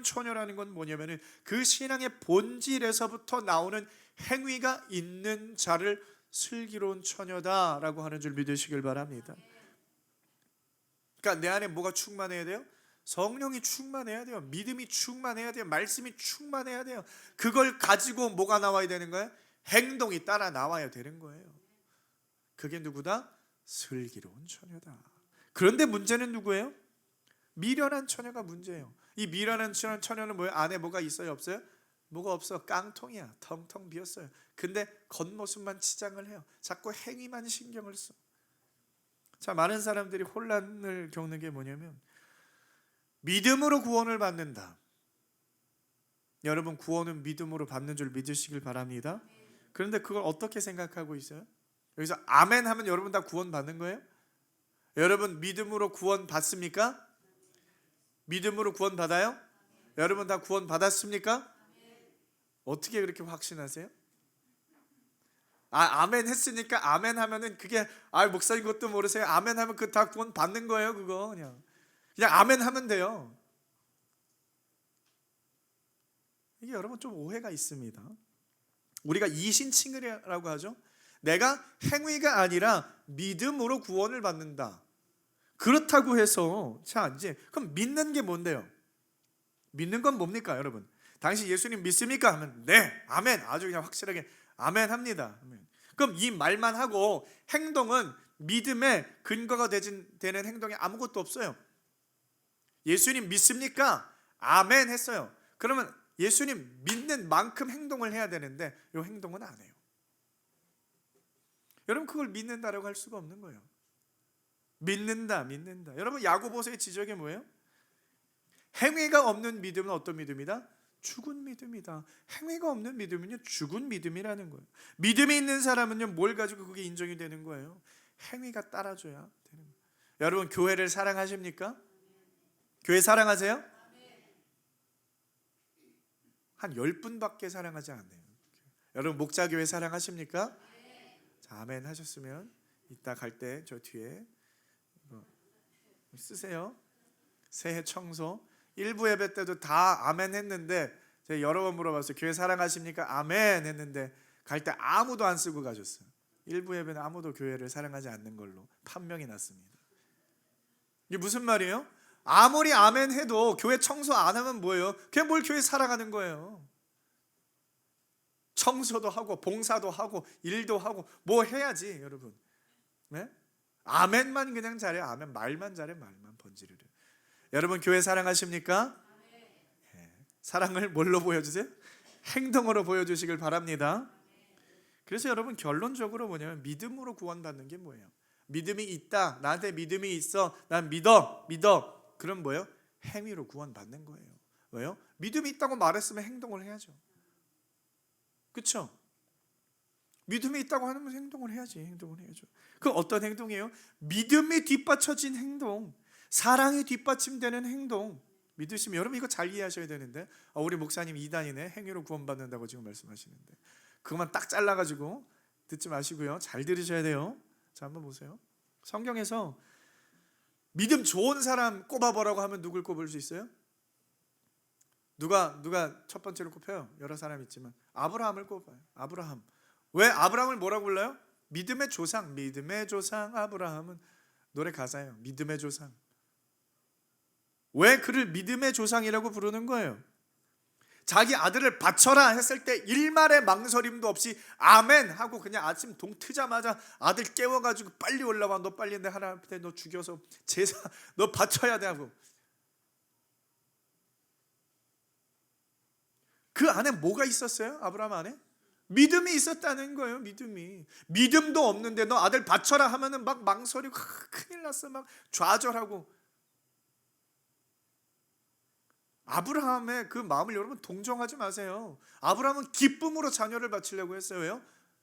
처녀라는 건 뭐냐면은 그 신앙의 본질에서부터 나오는 행위가 있는 자를 슬기로운 처녀다라고 하는 줄 믿으시길 바랍니다. 그러니까 내 안에 뭐가 충만해야 돼요? 성령이 충만해야 돼요. 믿음이 충만해야 돼요. 말씀이 충만해야 돼요. 그걸 가지고 뭐가 나와야 되는 거예요? 행동이 따라 나와야 되는 거예요. 그게 누구다? 슬기로운 처녀다. 그런데 문제는 누구예요? 미련한 처녀가 문제예요. 이 미련한 처녀는 뭐예요? 안에 뭐가 있어요? 없어요? 뭐가 없어. 깡통이야. 텅텅 비었어요. 근데 겉모습만 치장을 해요. 자꾸 행위만 신경을 써. 자, 많은 사람들이 혼란을 겪는 게 뭐냐면, 믿음으로 구원을 받는다. 여러분, 구원은 믿음으로 받는 줄 믿으시길 바랍니다. 그런데 그걸 어떻게 생각하고 있어요? 여기서 아멘 하면 여러분 다 구원 받는 거예요? 여러분 믿음으로 구원 받습니까? 믿음으로 구원 받아요? 여러분 다 구원 받았습니까? 어떻게 그렇게 확신하세요? 아멘 했으니까 아멘 하면은 그게 목사님 것도 모르세요? 아멘 하면 그 다 구원 받는 거예요. 그거 그냥 아멘 하면 돼요. 이게 여러분 좀 오해가 있습니다. 우리가 이신칭의라고 하죠. 내가 행위가 아니라 믿음으로 구원을 받는다. 그렇다고 해서 자 이제 그럼 믿는 게 뭔데요? 믿는 건 뭡니까 여러분? 당신 예수님 믿습니까? 하면 네 아멘 아주 그냥 확실하게 아멘 합니다. 아멘. 그럼 이 말만 하고 행동은 믿음의 근거가 되는 행동이 아무것도 없어요. 예수님 믿습니까? 아멘 했어요. 그러면 예수님 믿는 만큼 행동을 해야 되는데 이 행동은 안 해요. 여러분 그걸 믿는다라고 할 수가 없는 거예요. 믿는다. 여러분 야고보서의 지적이 뭐예요? 행위가 없는 믿음은 어떤 믿음이다? 죽은 믿음이다. 행위가 없는 믿음은요 죽은 믿음이라는 거예요. 믿음이 있는 사람은요 뭘 가지고 그게 인정이 되는 거예요? 행위가 따라줘야 되는 거예요. 여러분 교회를 사랑하십니까? 교회 사랑하세요? 한 10분밖에 사랑하지 않네요. 여러분 목자교회 사랑하십니까? 자, 아멘 하셨으면 이따 갈 때 저 뒤에 이거 쓰세요. 새해 청소 1부 예배 때도 다 아멘 했는데 제가 여러 번 물어봤어요. 교회 사랑하십니까? 아멘 했는데 갈 때 아무도 안 쓰고 가셨어요. 1부 예배는 아무도 교회를 사랑하지 않는 걸로 판명이 났습니다. 이게 무슨 말이에요? 아무리 아멘 해도 교회 청소 안 하면 뭐예요? 그냥 뭘 교회 사랑하는 거예요. 청소도 하고 봉사도 하고 일도 하고 뭐 해야지 여러분. 네? 아멘만 그냥 잘해. 아멘 말만 잘해. 말만 번지르르. 여러분 교회 사랑하십니까? 네. 사랑을 뭘로 보여주세요? 행동으로 보여주시길 바랍니다. 그래서 여러분 결론적으로 뭐냐면 믿음으로 구원받는 게 뭐예요? 믿음이 있다. 나한테 믿음이 있어. 난 믿어. 그럼 뭐예요? 행위로 구원받는 거예요. 왜요? 믿음이 있다고 말했으면 행동을 해야죠. 그렇죠? 믿음이 있다고 하면 행동을 해야지. 행동을 해야죠. 그럼 어떤 행동이에요? 믿음이 뒷받쳐진 행동, 사랑이 뒷받침되는 행동. 믿으시면 여러분 이거 잘 이해하셔야 되는데 우리 목사님 이단이네. 행위로 구원받는다고 지금 말씀하시는데 그것만 딱 잘라가지고 듣지 마시고요. 잘 들으셔야 돼요. 자 한번 보세요. 성경에서 믿음 좋은 사람 꼽아보라고 하면 누굴 꼽을 수 있어요? 누가 첫 번째로 꼽혀요? 여러 사람 있지만 아브라함을 꼽아요. 아브라함. 왜 아브라함을 뭐라고 불러요? 믿음의 조상. 믿음의 조상 아브라함은 노래 가사예요. 믿음의 조상. 왜 그를 믿음의 조상이라고 부르는 거예요? 자기 아들을 바쳐라 했을 때 일말의 망설임도 없이 아멘 하고 그냥 아침 동 트자마자 아들 깨워가지고 빨리 올라와. 너 빨리 내 하나님 앞에 너 죽여서 제사 너 바쳐야 돼 하고. 그 안에 뭐가 있었어요? 아브라함 안에? 믿음이 있었다는 거예요. 믿음도 없는데 너 아들 바쳐라 하면은 막 망설이고 큰일 났어. 막 좌절하고. 아브라함의 그 마음을 여러분 동정하지 마세요. 아브라함은 기쁨으로 자녀를 바치려고 했어요. 왜요?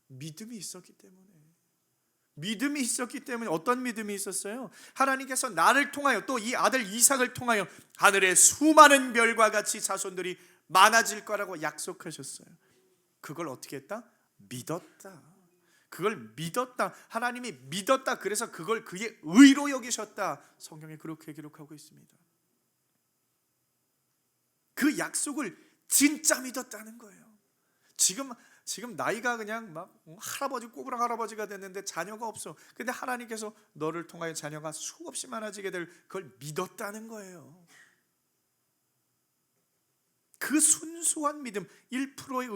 믿음이 있었기 때문에. 믿음이 있었기 때문에. 어떤 믿음이 있었어요? 하나님께서 나를 통하여 또 이 아들 이삭을 통하여 하늘의 수많은 별과 같이 자손들이 많아질 거라고 약속하셨어요. 그걸 어떻게 했다? 믿었다. 그걸 믿었다. 하나님이 믿었다. 그래서 그걸 그의 의로 여기셨다. 성경에 그렇게 기록하고 있습니다. 그 약속을 진짜 믿었다는 거예요. 지금 나이가 그냥 막 할아버지 꼬부랑 할아버지가 됐는데 자녀가 없어. 근데 하나님께서 너를 통하여 자녀가 수없이 많아지게 될 그걸 믿었다는 거예요. 그 순수한 믿음, 1%의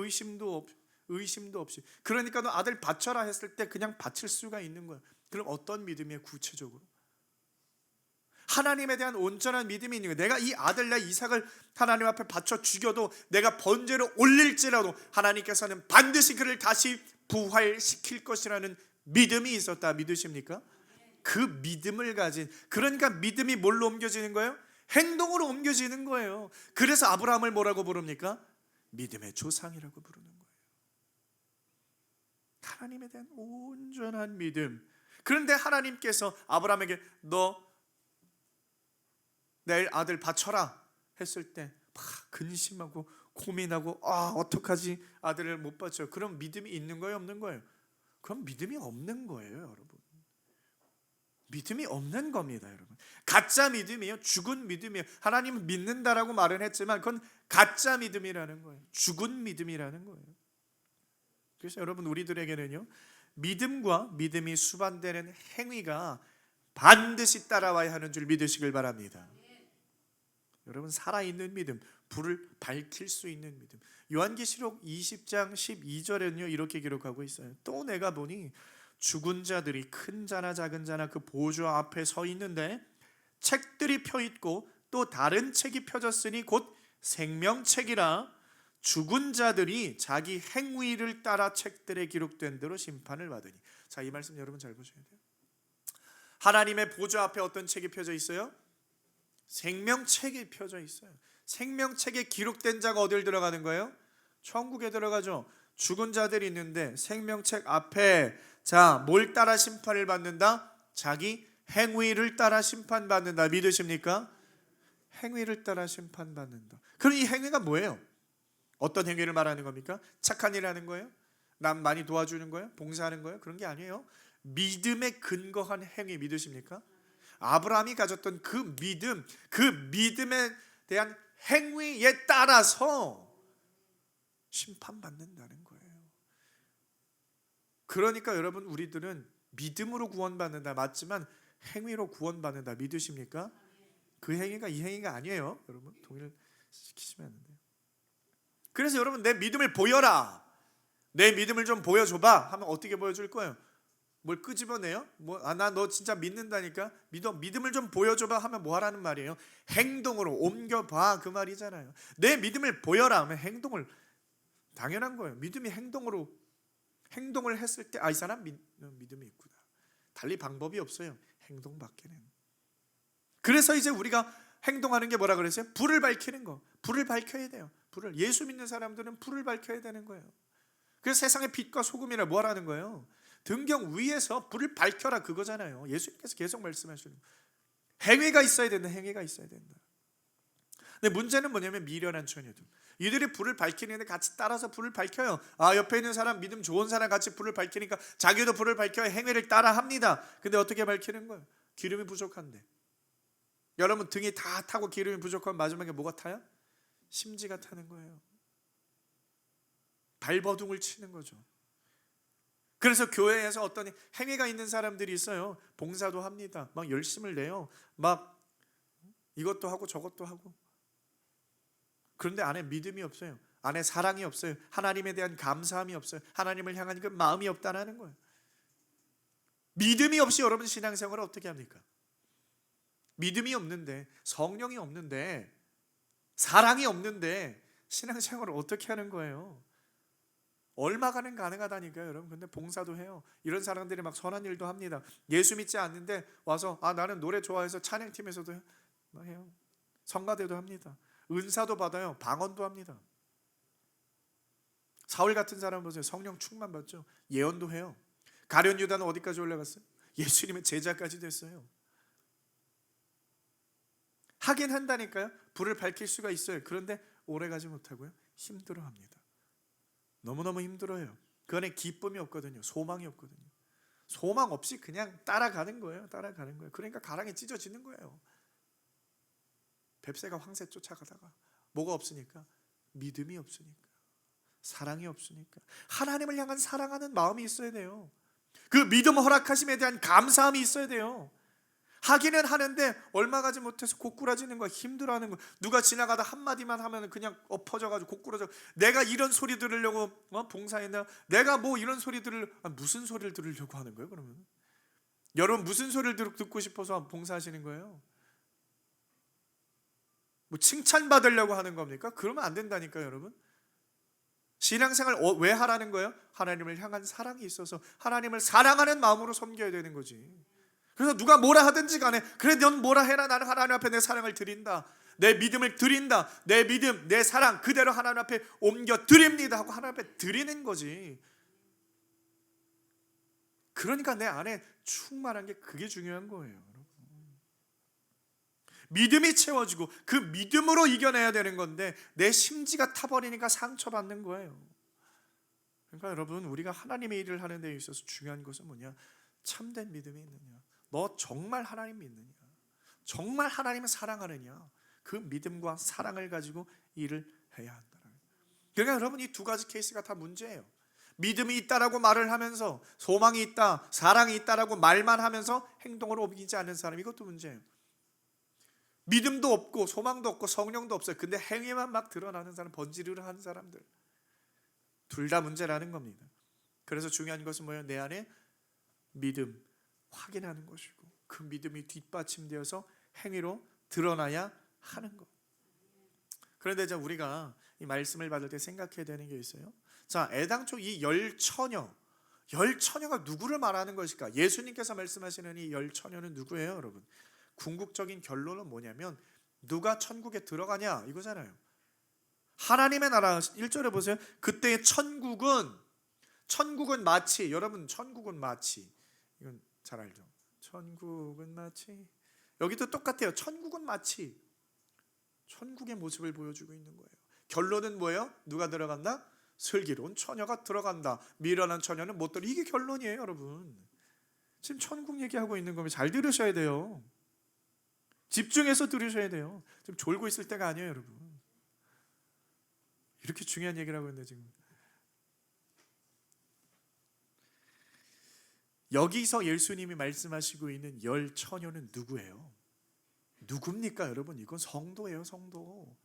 의심도 없이. 그러니까 너 아들 바쳐라 했을 때 그냥 바칠 수가 있는 거예요. 그럼 어떤 믿음이에요? 구체적으로 하나님에 대한 온전한 믿음이 있는 거예요. 내가 이 아들 내 이삭을 하나님 앞에 바쳐 죽여도 내가 번제로 올릴지라도 하나님께서는 반드시 그를 다시 부활시킬 것이라는 믿음이 있었다. 믿으십니까? 그 믿음을 가진, 그러니까 믿음이 뭘로 옮겨지는 거예요? 행동으로 옮겨지는 거예요. 그래서 아브라함을 뭐라고 부릅니까? 믿음의 조상이라고 부르는 거예요. 하나님에 대한 온전한 믿음. 그런데 하나님께서 아브라함에게 너 내일 아들 바쳐라 했을 때 막 근심하고 고민하고 어떡하지 아들을 못 바쳐. 그럼 믿음이 있는 거예요? 없는 거예요? 그럼 믿음이 없는 거예요. 여러분 믿음이 없는 겁니다. 여러분 가짜 믿음이에요. 죽은 믿음이에요. 하나님은 믿는다라고 말은 했지만 그건 가짜 믿음이라는 거예요. 죽은 믿음이라는 거예요. 그래서 여러분 우리들에게는요 믿음과 믿음이 수반되는 행위가 반드시 따라와야 하는 줄 믿으시길 바랍니다. 여러분 살아있는 믿음, 불을 밝힐 수 있는 믿음. 요한계시록 20장 12절에는요 이렇게 기록하고 있어요. 또 내가 보니 죽은 자들이 큰 자나 작은 자나 그 보좌 앞에 서 있는데 책들이 펴 있고 또 다른 책이 펴졌으니 곧 생명책이라 죽은 자들이 자기 행위를 따라 책들에 기록된 대로 심판을 받으니. 자, 이 말씀 여러분 잘 보셔야 돼요. 하나님의 보좌 앞에 어떤 책이 펴져 있어요? 생명책이 펴져 있어요. 생명책에 기록된 자가 어딜 들어가는 거예요? 천국에 들어가죠. 죽은 자들이 있는데 생명책 앞에 자, 뭘 따라 심판을 받는다? 자기 행위를 따라 심판받는다. 믿으십니까? 행위를 따라 심판받는다. 그럼 이 행위가 뭐예요? 어떤 행위를 말하는 겁니까? 착한 일 하는 거예요? 남 많이 도와주는 거예요? 봉사하는 거예요? 그런 게 아니에요. 믿음에 근거한 행위. 믿으십니까? 아브라함이 가졌던 그 믿음, 그 믿음에 대한 행위에 따라서 심판받는다는 거예요. 그러니까 여러분 우리들은 믿음으로 구원받는다 맞지만 행위로 구원받는다. 믿으십니까? 그 행위가 이 행위가 아니에요. 여러분 동일시키시면 안 돼요. 그래서 여러분 내 믿음을 보여라. 내 믿음을 좀 보여줘봐 하면 어떻게 보여줄 거예요? 뭘 끄집어내요? 나 너 진짜 믿는다니까 믿음을 좀 보여줘봐 하면 뭐 하라는 말이에요? 행동으로 옮겨봐 그 말이잖아요. 내 믿음을 보여라 하면 행동을, 당연한 거예요. 믿음이 행동을 했을 때 이 사람 믿음이 있구나. 달리 방법이 없어요. 행동밖에는. 그래서 이제 우리가 행동하는 게 뭐라 그랬어요? 불을 밝히는 거. 불을 밝혀야 돼요. 예수 믿는 사람들은 불을 밝혀야 되는 거예요. 그래서 세상의 빛과 소금이라 뭐 하라는 거예요? 등경 위에서 불을 밝혀라 그거잖아요. 예수님께서 계속 말씀하시는 거예요. 행위가 있어야 된다. 행위가 있어야 된다. 근데 문제는 뭐냐면 미련한 처녀들. 이들이 불을 밝히는데 같이 따라서 불을 밝혀요. 옆에 있는 사람, 믿음 좋은 사람 같이 불을 밝히니까 자기도 불을 밝혀야 행위를 따라 합니다. 근데 어떻게 밝히는 거예요? 기름이 부족한데. 여러분 등이 다 타고 기름이 부족하면 마지막에 뭐가 타요? 심지가 타는 거예요. 발버둥을 치는 거죠. 그래서 교회에서 어떤 행위가 있는 사람들이 있어요. 봉사도 합니다. 막 열심을 내요. 막 이것도 하고 저것도 하고. 그런데 안에 믿음이 없어요. 안에 사랑이 없어요. 하나님에 대한 감사함이 없어요. 하나님을 향한 그 마음이 없다는 거예요. 믿음이 없이 여러분 신앙생활을 어떻게 합니까? 믿음이 없는데, 성령이 없는데, 사랑이 없는데 신앙생활을 어떻게 하는 거예요? 얼마가는 가능하다니까요, 여러분. 근데 봉사도 해요. 이런 사람들이 막 선한 일도 합니다. 예수 믿지 않는데 와서 나는 노래 좋아해서 찬양팀에서도 해요. 성가대도 합니다. 은사도 받아요. 방언도 합니다. 사울 같은 사람 보세요. 성령 충만 받죠. 예언도 해요. 가룟 유다는 어디까지 올라갔어요? 예수님의 제자까지 됐어요. 하긴 한다니까요. 불을 밝힐 수가 있어요. 그런데 오래가지 못하고요. 힘들어합니다. 너무너무 힘들어요. 그 안에 기쁨이 없거든요. 소망이 없거든요. 소망 없이 그냥 따라가는 거예요. 따라가는 거예요. 그러니까 가랑이 찢어지는 거예요. 뱁새가 황새 쫓아가다가 뭐가 없으니까? 믿음이 없으니까, 사랑이 없으니까. 하나님을 향한 사랑하는 마음이 있어야 돼요. 그 믿음 허락하심에 대한 감사함이 있어야 돼요. 하기는 하는데 얼마 가지 못해서 고꾸라지는 거야. 힘들어하는 거야. 누가 지나가다 한마디만 하면 그냥 엎어져가지고 고꾸라져. 내가 이런 소리 들으려고 봉사했나? 내가 뭐 이런 소리 무슨 소리를 들으려고 하는 거예요? 그러면 여러분 무슨 소리를 듣고 싶어서 봉사하시는 거예요? 뭐 칭찬받으려고 하는 겁니까? 그러면 안 된다니까요, 여러분. 신앙생활 왜 하라는 거예요? 하나님을 향한 사랑이 있어서 하나님을 사랑하는 마음으로 섬겨야 되는 거지. 그래서 누가 뭐라 하든지 간에 그래 넌 뭐라 해라, 나는 하나님 앞에 내 사랑을 드린다, 내 믿음을 드린다, 내 믿음, 내 사랑 그대로 하나님 앞에 옮겨 드립니다 하고 하나님 앞에 드리는 거지. 그러니까 내 안에 충만한 게 그게 중요한 거예요. 믿음이 채워지고 그 믿음으로 이겨내야 되는 건데 내 심지가 타버리니까 상처받는 거예요. 그러니까 여러분 우리가 하나님의 일을 하는 데 있어서 중요한 것은 뭐냐? 참된 믿음이 있느냐? 너 정말 하나님 믿느냐? 정말 하나님을 사랑하느냐? 그 믿음과 사랑을 가지고 일을 해야 한다. 그러니까 여러분 이 두 가지 케이스가 다 문제예요. 믿음이 있다라고 말을 하면서 소망이 있다, 사랑이 있다라고 말만 하면서 행동으로 옮기지 않는 사람, 이것도 문제예요. 믿음도 없고 소망도 없고 성령도 없어요. 근데 행위만 막 드러나는 사람, 번지르르 하는 사람들, 둘 다 문제라는 겁니다. 그래서 중요한 것은 뭐예요? 내 안에 믿음 확인하는 것이고 그 믿음이 뒷받침되어서 행위로 드러나야 하는 것. 그런데 이제 우리가 이 말씀을 받을 때 생각해야 되는 게 있어요. 자, 애당초 이 열 처녀가 누구를 말하는 것일까? 예수님께서 말씀하시는 이 열 처녀는 누구예요, 여러분? 궁극적인 결론은 뭐냐면 누가 천국에 들어가냐 이거잖아요. 하나님의 나라 1절에 보세요. 그때의 천국은 마치, 여러분 천국은 마치, 이건 잘 알죠. 천국은 마치, 여기도 똑같아요. 천국은 마치 천국의 모습을 보여주고 있는 거예요. 결론은 뭐예요? 누가 들어간다? 슬기로운 처녀가 들어간다. 미련한 처녀는 못 들어. 이게 결론이에요, 여러분. 지금 천국 얘기하고 있는 거면 잘 들으셔야 돼요. 집중해서 들으셔야 돼요. 지금 졸고 있을 때가 아니에요, 여러분. 이렇게 중요한 얘기를 하고 있는데 지금. 여기서 예수님이 말씀하시고 있는 열 처녀는 누구예요? 누굽니까, 여러분? 이건 성도예요, 성도.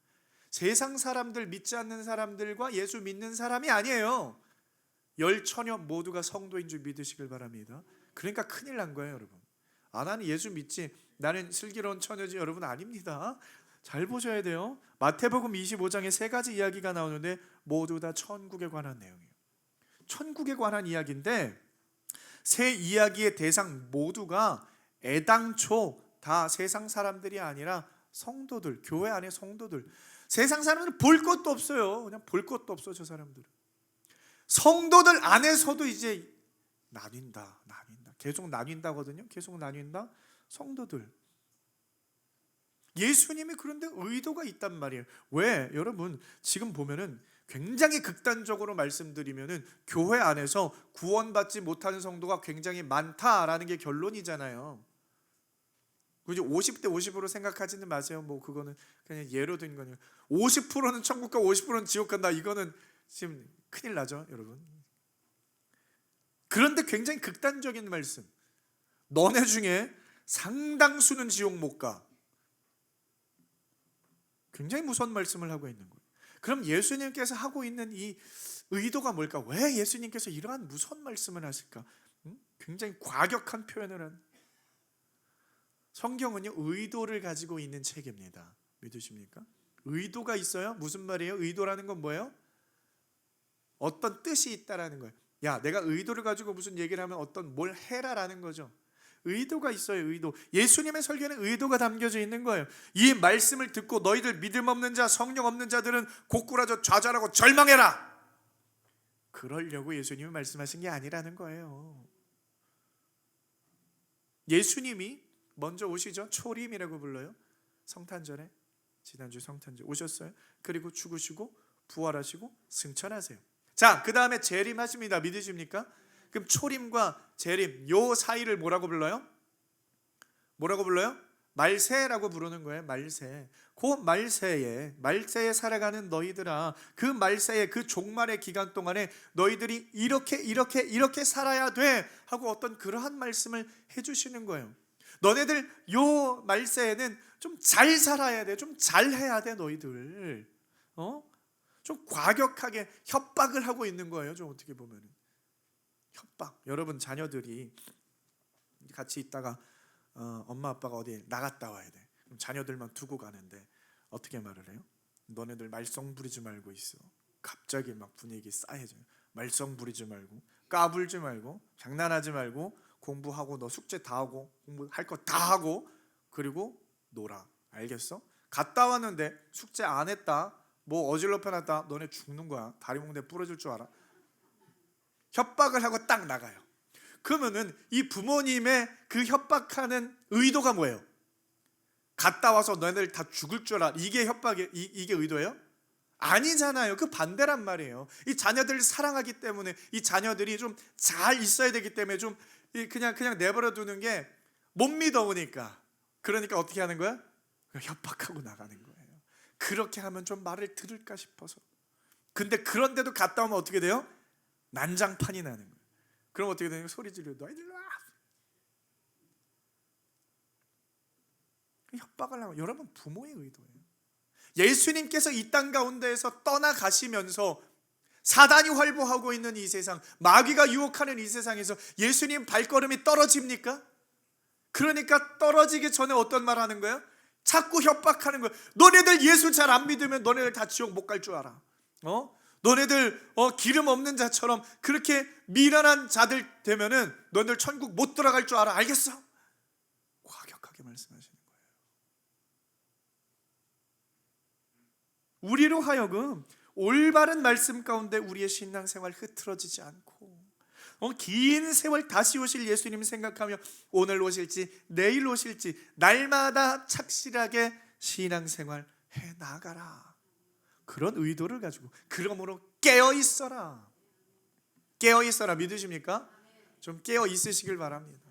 세상 사람들, 믿지 않는 사람들과 예수 믿는 사람이 아니에요. 열처녀 모두가 성도인 줄 믿으시길 바랍니다. 그러니까 큰일 난 거예요, 여러분. 나는 예수 믿지, 나는 슬기로운 처녀지, 여러분 아닙니다. 잘 보셔야 돼요. 마태복음 25장에 세 가지 이야기가 나오는데 모두 다 천국에 관한 내용이에요. 천국에 관한 이야기인데 세 이야기의 대상 모두가 애당초 다 세상 사람들이 아니라 성도들, 교회 안에 성도들. 세상 사람들은 볼 것도 없어요. 그냥 볼 것도 없어, 저 사람들은. 성도들 안에서도 이제 나뉜다. 계속 나뉜다거든요. 계속 나뉜다. 성도들. 예수님이 그런데 의도가 있단 말이에요. 왜? 여러분 지금 보면은 굉장히 극단적으로 말씀드리면은 교회 안에서 구원받지 못하는 성도가 굉장히 많다라는 게 결론이잖아요. 그죠? 50대 50으로 생각하지는 마세요. 뭐 그거는 그냥 예로 든 거니까. 50%는 천국 가 50%는 지옥 간다. 이거는 지금 큰일 나죠, 여러분. 그런데 굉장히 극단적인 말씀. 너네 중에 상당수는 지옥 못 가. 굉장히 무서운 말씀을 하고 있는 거예요. 그럼 예수님께서 하고 있는 이 의도가 뭘까? 왜 예수님께서 이러한 무서운 말씀을 하실까? 굉장히 과격한 표현을 한. 성경은요, 의도를 가지고 있는 책입니다. 믿으십니까? 의도가 있어요. 무슨 말이에요? 의도라는 건 뭐예요? 어떤 뜻이 있다라는 거예요. 야, 내가 의도를 가지고 무슨 얘기를 하면 어떤 뭘 해라라는 거죠. 의도가 있어요. 의도. 예수님의 설교는 의도가 담겨져 있는 거예요. 이 말씀을 듣고 너희들 믿음 없는 자, 성령 없는 자들은 고꾸라져 좌절하고 절망해라. 그러려고 예수님이 말씀하신 게 아니라는 거예요. 예수님이 먼저 오시죠. 초림이라고 불러요. 성탄절에, 지난주 성탄절 오셨어요. 그리고 죽으시고 부활하시고 승천하세요. 자, 그 다음에 재림하십니다. 믿으십니까? 그럼 초림과 재림 요 사이를 뭐라고 불러요? 뭐라고 불러요? 말세라고 부르는 거예요. 말세. 그 말세에 살아가는 너희들아, 그 말세의 그 종말의 기간 동안에 너희들이 이렇게 살아야 돼 하고 어떤 그러한 말씀을 해주시는 거예요. 너네들 요 말세에는 좀 잘 살아야 돼, 좀 잘해야 돼 너희들. 좀 과격하게 협박을 하고 있는 거예요. 좀 어떻게 보면은 협박. 여러분 자녀들이 같이 있다가 엄마 아빠가 어디 나갔다 와야 돼. 그럼 자녀들만 두고 가는데 어떻게 말을 해요? 너네들 말썽 부리지 말고 있어. 갑자기 막 분위기 싸해져요. 말썽 부리지 말고, 까불지 말고, 장난하지 말고, 공부하고 너 숙제 다 하고, 공부할 거 다 하고, 그리고 놀아. 알겠어? 갔다 왔는데 숙제 안 했다, 뭐 어질러펴 놨다, 너네 죽는 거야. 다리 몽대 부러질 줄 알아. 협박을 하고 딱 나가요. 그러면은 이 부모님의 그 협박하는 의도가 뭐예요? 갔다 와서 너네들 다 죽을 줄 알아. 이게 협박이, 이게 의도예요? 아니잖아요. 그 반대란 말이에요. 이 자녀들을 사랑하기 때문에, 이 자녀들이 좀 잘 있어야 되기 때문에 좀 그냥 내버려 두는 게 못 믿어오니까. 그러니까 어떻게 하는 거야? 협박하고 나가는 거예요. 그렇게 하면 좀 말을 들을까 싶어서. 근데 그런데도 갔다 오면 어떻게 돼요? 난장판이 나는 거예요. 그럼 어떻게 되냐? 소리 지르. 너희들 와. 협박을 하고. 여러분 부모의 의도예요. 예수님께서 이 땅 가운데에서 떠나가시면서 사단이 활보하고 있는 이 세상, 마귀가 유혹하는 이 세상에서 예수님 발걸음이 떨어집니까? 그러니까 떨어지기 전에 어떤 말 하는 거예요? 자꾸 협박하는 거예요. 너네들 예수 잘 안 믿으면 너네들 다 지옥 못 갈 줄 알아. 너네들 기름 없는 자처럼 그렇게 미련한 자들 되면은 너네들 천국 못 들어갈 줄 알아. 알겠어? 과격하게 말씀하시는 거예요. 우리로 하여금 올바른 말씀 가운데 우리의 신앙생활 흐트러지지 않고 긴 세월 다시 오실 예수님 생각하며 오늘 오실지 내일 오실지 날마다 착실하게 신앙생활 해 나가라. 그런 의도를 가지고, 그러므로 깨어 있어라. 깨어 있어라. 믿으십니까? 좀 깨어 있으시길 바랍니다.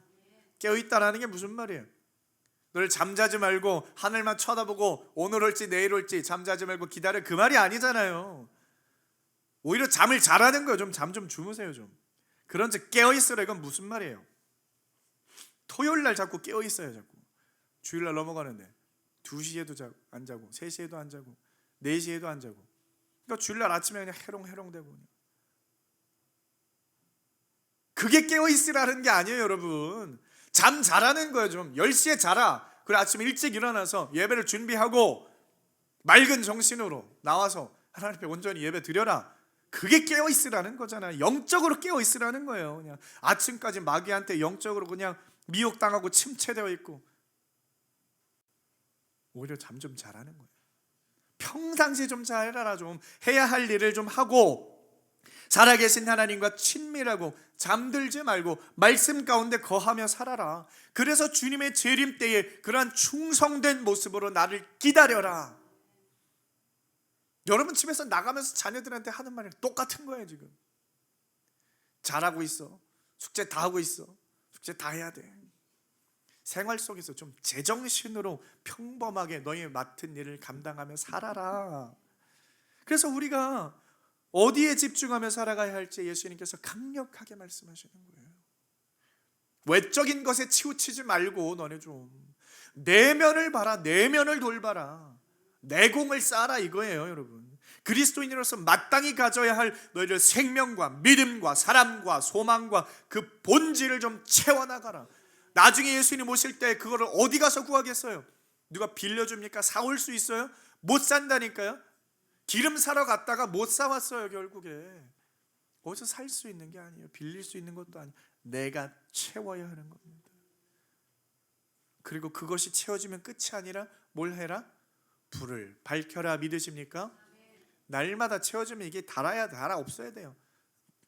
깨어 있다라는 게 무슨 말이에요? 늘 잠자지 말고 하늘만 쳐다보고 오늘 올지 내일 올지 잠자지 말고 기다려, 그 말이 아니잖아요. 오히려 잠을 잘하는 거예요. 좀 잠 좀 주무세요 좀. 그런즉 깨어 있으라, 이건 무슨 말이에요? 토요일 날 자꾸 깨어 있어요. 자꾸 주일날 넘어가는데 2시에도 안 자고 3시에도 안 자고 4시에도 안 자고. 그러니까 주일날 아침에 그냥 해롱해롱 되고. 그게 깨어 있으라는 게 아니에요, 여러분. 잠 자라는 거예요. 좀 10시에 자라. 그리고 아침에 일찍 일어나서 예배를 준비하고 맑은 정신으로 나와서 하나님 앞에 온전히 예배 드려라. 그게 깨어 있으라는 거잖아요. 영적으로 깨어 있으라는 거예요. 그냥 아침까지 마귀한테 영적으로 그냥 미혹당하고 침체되어 있고, 오히려 잠 좀 자라는 거예요. 평상시에 좀 잘해라. 좀 해야 할 일을 좀 하고 살아계신 하나님과 친밀하고 잠들지 말고 말씀 가운데 거하며 살아라. 그래서 주님의 재림 때에 그러한 충성된 모습으로 나를 기다려라. 여러분 집에서 나가면서 자녀들한테 하는 말이 똑같은 거예요. 지금 잘하고 있어, 숙제 다 하고 있어, 숙제 다 해야 돼. 생활 속에서 좀 제정신으로 평범하게 너희 맡은 일을 감당하며 살아라. 그래서 우리가 어디에 집중하며 살아가야 할지 예수님께서 강력하게 말씀하시는 거예요. 외적인 것에 치우치지 말고 너네 좀 내면을 봐라. 내면을 돌봐라. 내공을 쌓아라 이거예요, 여러분. 그리스도인으로서 마땅히 가져야 할 너희들 생명과 믿음과 사랑과 소망과 그 본질을 좀 채워나가라. 나중에 예수님 오실 때 그거를 어디 가서 구하겠어요? 누가 빌려줍니까? 사올 수 있어요? 못 산다니까요. 기름 사러 갔다가 못 사왔어요. 결국에 어디서 살 수 있는 게 아니에요. 빌릴 수 있는 것도 아니에요. 내가 채워야 하는 겁니다. 그리고 그것이 채워지면 끝이 아니라 뭘 해라? 불을 밝혀라. 믿으십니까? 날마다 채워지면 이게 달아 없어야 돼요.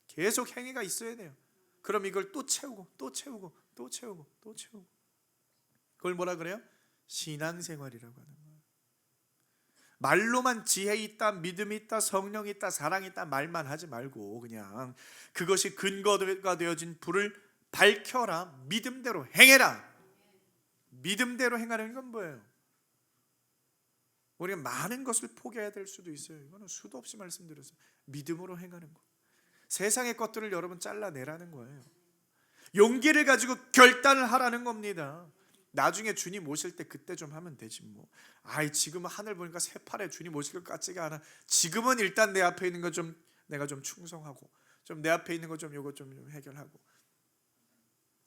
계속 행위가 있어야 돼요. 그럼 이걸 또 채우고 또 채우고 또 채우고 또 채우고. 그걸 뭐라 그래요? 신앙생활이라고 하는 거예요. 말로만 지혜 있다, 믿음이 있다, 성령이 있다, 사랑이 있다 말만 하지 말고 그냥 그것이 근거가 되어진 불을 밝혀라. 믿음대로 행해라. 믿음대로 행하는 건 뭐예요? 우리가 많은 것을 포기해야 될 수도 있어요. 이거는 수도 없이 말씀드렸어요. 믿음으로 행하는 거. 세상의 것들을 여러분 잘라내라는 거예요. 용기를 가지고 결단을 하라는 겁니다. 나중에 주님 오실 때 그때 좀 하면 되지 뭐. 아이 지금은 하늘 보니까 새파래 주님 오실 것 같지가 않아. 지금은 일단 내 앞에 있는 거 좀 내가 좀 충성하고 좀 내 앞에 있는 거 좀 요거 좀 해결하고.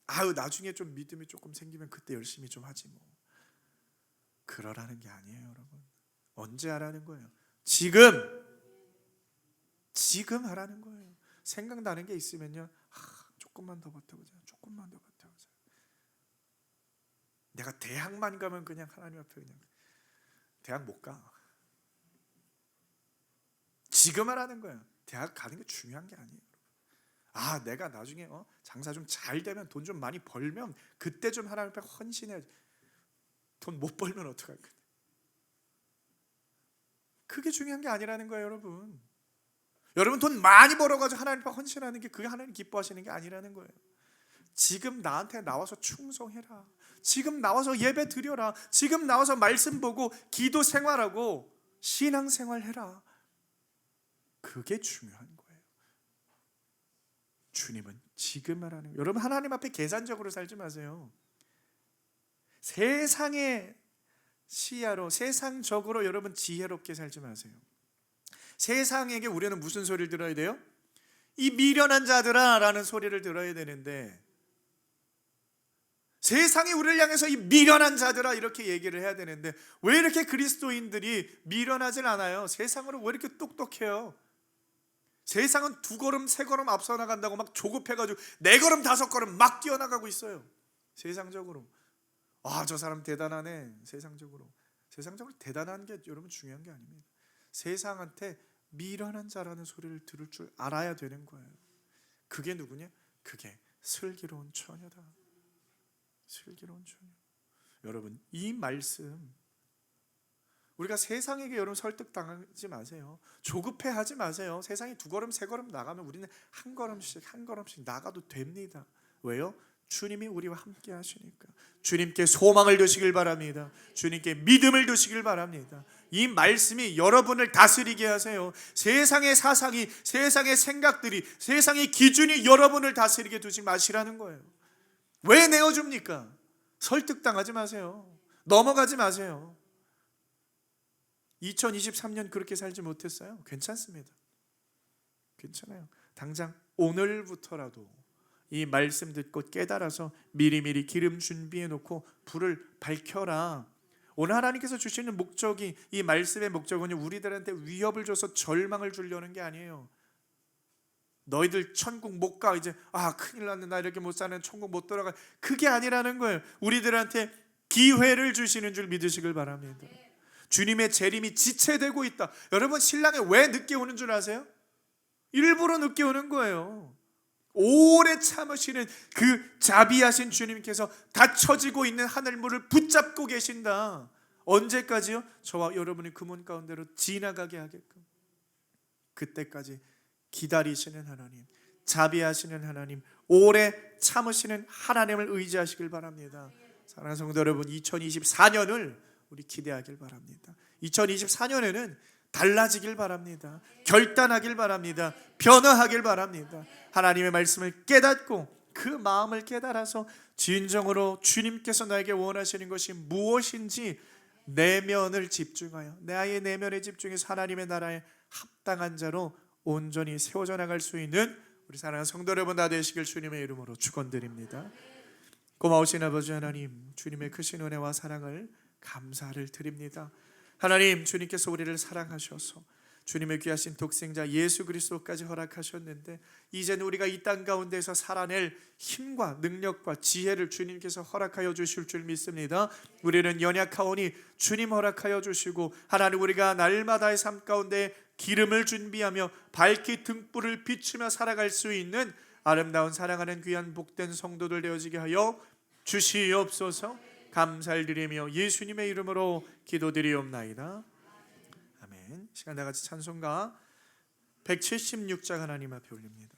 아유 나중에 좀 믿음이 조금 생기면 그때 열심히 좀 하지 뭐. 그러라는 게 아니에요, 여러분. 언제 하라는 거예요? 지금 하라는 거예요. 생각나는 게 있으면요, 조금만 더 버텨보자. 조금만 더 버텨보자. 내가 대학만 가면 그냥 하나님 앞에 그냥 대학 못 가. 지금 하라는 거예요. 대학 가는 게 중요한 게 아니에요. 내가 나중에 장사 좀 잘 되면 돈 좀 많이 벌면 그때 좀 하나님 앞에 헌신해야지. 돈 못 벌면 어떡할 거야? 그게 중요한 게 아니라는 거예요, 여러분. 여러분 돈 많이 벌어가지고 하나님 앞에 헌신하는 게 그게 하나님 기뻐하시는 게 아니라는 거예요. 지금 나한테 나와서 충성해라. 지금 나와서 예배 드려라. 지금 나와서 말씀 보고 기도 생활하고 신앙 생활해라. 그게 중요한 거예요. 주님은 지금 하라는 거예요. 여러분 하나님 앞에 계산적으로 살지 마세요. 세상의 시야로 세상적으로 여러분 지혜롭게 살지 마세요. 세상에게 우리는 무슨 소리를 들어야 돼요? 이 미련한 자들아 라는 소리를 들어야 되는데 세상이 우리를 향해서 이 미련한 자들아 이렇게 얘기를 해야 되는데 왜 이렇게 그리스도인들이 미련하질 않아요? 세상으로 왜 이렇게 똑똑해요? 세상은 2걸음 3걸음 앞서 나간다고 막 조급해가지고 4걸음 5걸음 막 뛰어나가고 있어요. 세상적으로. 저 사람 대단하네. 세상적으로 대단한 게 여러분 중요한 게 아닙니다. 세상한테 미련한 자라는 소리를 들을 줄 알아야 되는 거예요. 그게 누구냐? 그게 슬기로운 처녀다. 슬기로운 처녀. 여러분 이 말씀 우리가 세상에게 여러분 설득당하지 마세요. 조급해하지 마세요. 세상이 2걸음 3걸음 나가면 우리는 한 걸음씩 나가도 됩니다. 왜요? 주님이 우리와 함께 하시니까. 주님께 소망을 두시길 바랍니다. 주님께 믿음을 두시길 바랍니다. 이 말씀이 여러분을 다스리게 하세요. 세상의 사상이, 세상의 생각들이, 세상의 기준이 여러분을 다스리게 두지 마시라는 거예요. 왜 내어줍니까? 설득당하지 마세요. 넘어가지 마세요. 2023년 그렇게 살지 못했어요? 괜찮습니다. 괜찮아요. 당장 오늘부터라도 이 말씀 듣고 깨달아서 미리미리 기름 준비해 놓고 불을 밝혀라. 오늘 하나님께서 주시는 목적이, 이 말씀의 목적은 우리들한테 위협을 줘서 절망을 주려는 게 아니에요. 너희들 천국 못 가, 이제 큰일 났네, 나 이렇게 못 사는, 천국 못 들어가, 그게 아니라는 거예요. 우리들한테 기회를 주시는 줄 믿으시길 바랍니다. 주님의 재림이 지체되고 있다. 여러분, 신랑이 왜 늦게 오는 줄 아세요? 일부러 늦게 오는 거예요. 오래 참으시는 그 자비하신 주님께서 닫혀지고 있는 하늘문을 붙잡고 계신다. 언제까지요? 저와 여러분이 그 문 가운데로 지나가게 하게끔. 그때까지 기다리시는 하나님, 자비하시는 하나님, 오래 참으시는 하나님을 의지하시길 바랍니다. 사랑하는 성도 여러분, 2024년을 우리 기대하길 바랍니다. 2024년에는 달라지길 바랍니다. 결단하길 바랍니다. 변화하길 바랍니다. 하나님의 말씀을 깨닫고 그 마음을 깨달아서 진정으로 주님께서 나에게 원하시는 것이 무엇인지 내면을 집중하여, 나의 내면에 집중해서 하나님의 나라에 합당한 자로 온전히 세워져 나갈 수 있는 우리 사랑하는 성도 여러분 다 되시길 주님의 이름으로 축원드립니다. 고마우신 아버지 하나님, 주님의 크신 은혜와 사랑을 감사를 드립니다. 하나님, 주님께서 우리를 사랑하셔서 주님의 귀하신 독생자 예수 그리스도까지 허락하셨는데, 이제는 우리가 이 땅 가운데서 살아낼 힘과 능력과 지혜를 주님께서 허락하여 주실 줄 믿습니다. 우리는 연약하오니 주님 허락하여 주시고, 하나님, 우리가 날마다의 삶 가운데 기름을 준비하며 밝히 등불을 비추며 살아갈 수 있는 아름다운 사랑하는 귀한 복된 성도들 되어지게 하여 주시옵소서. 감사를 드리며 예수님의 이름으로 기도드리옵나이다. 아멘. 시간 다 같이 찬송가 176장 하나님 앞에 올립니다.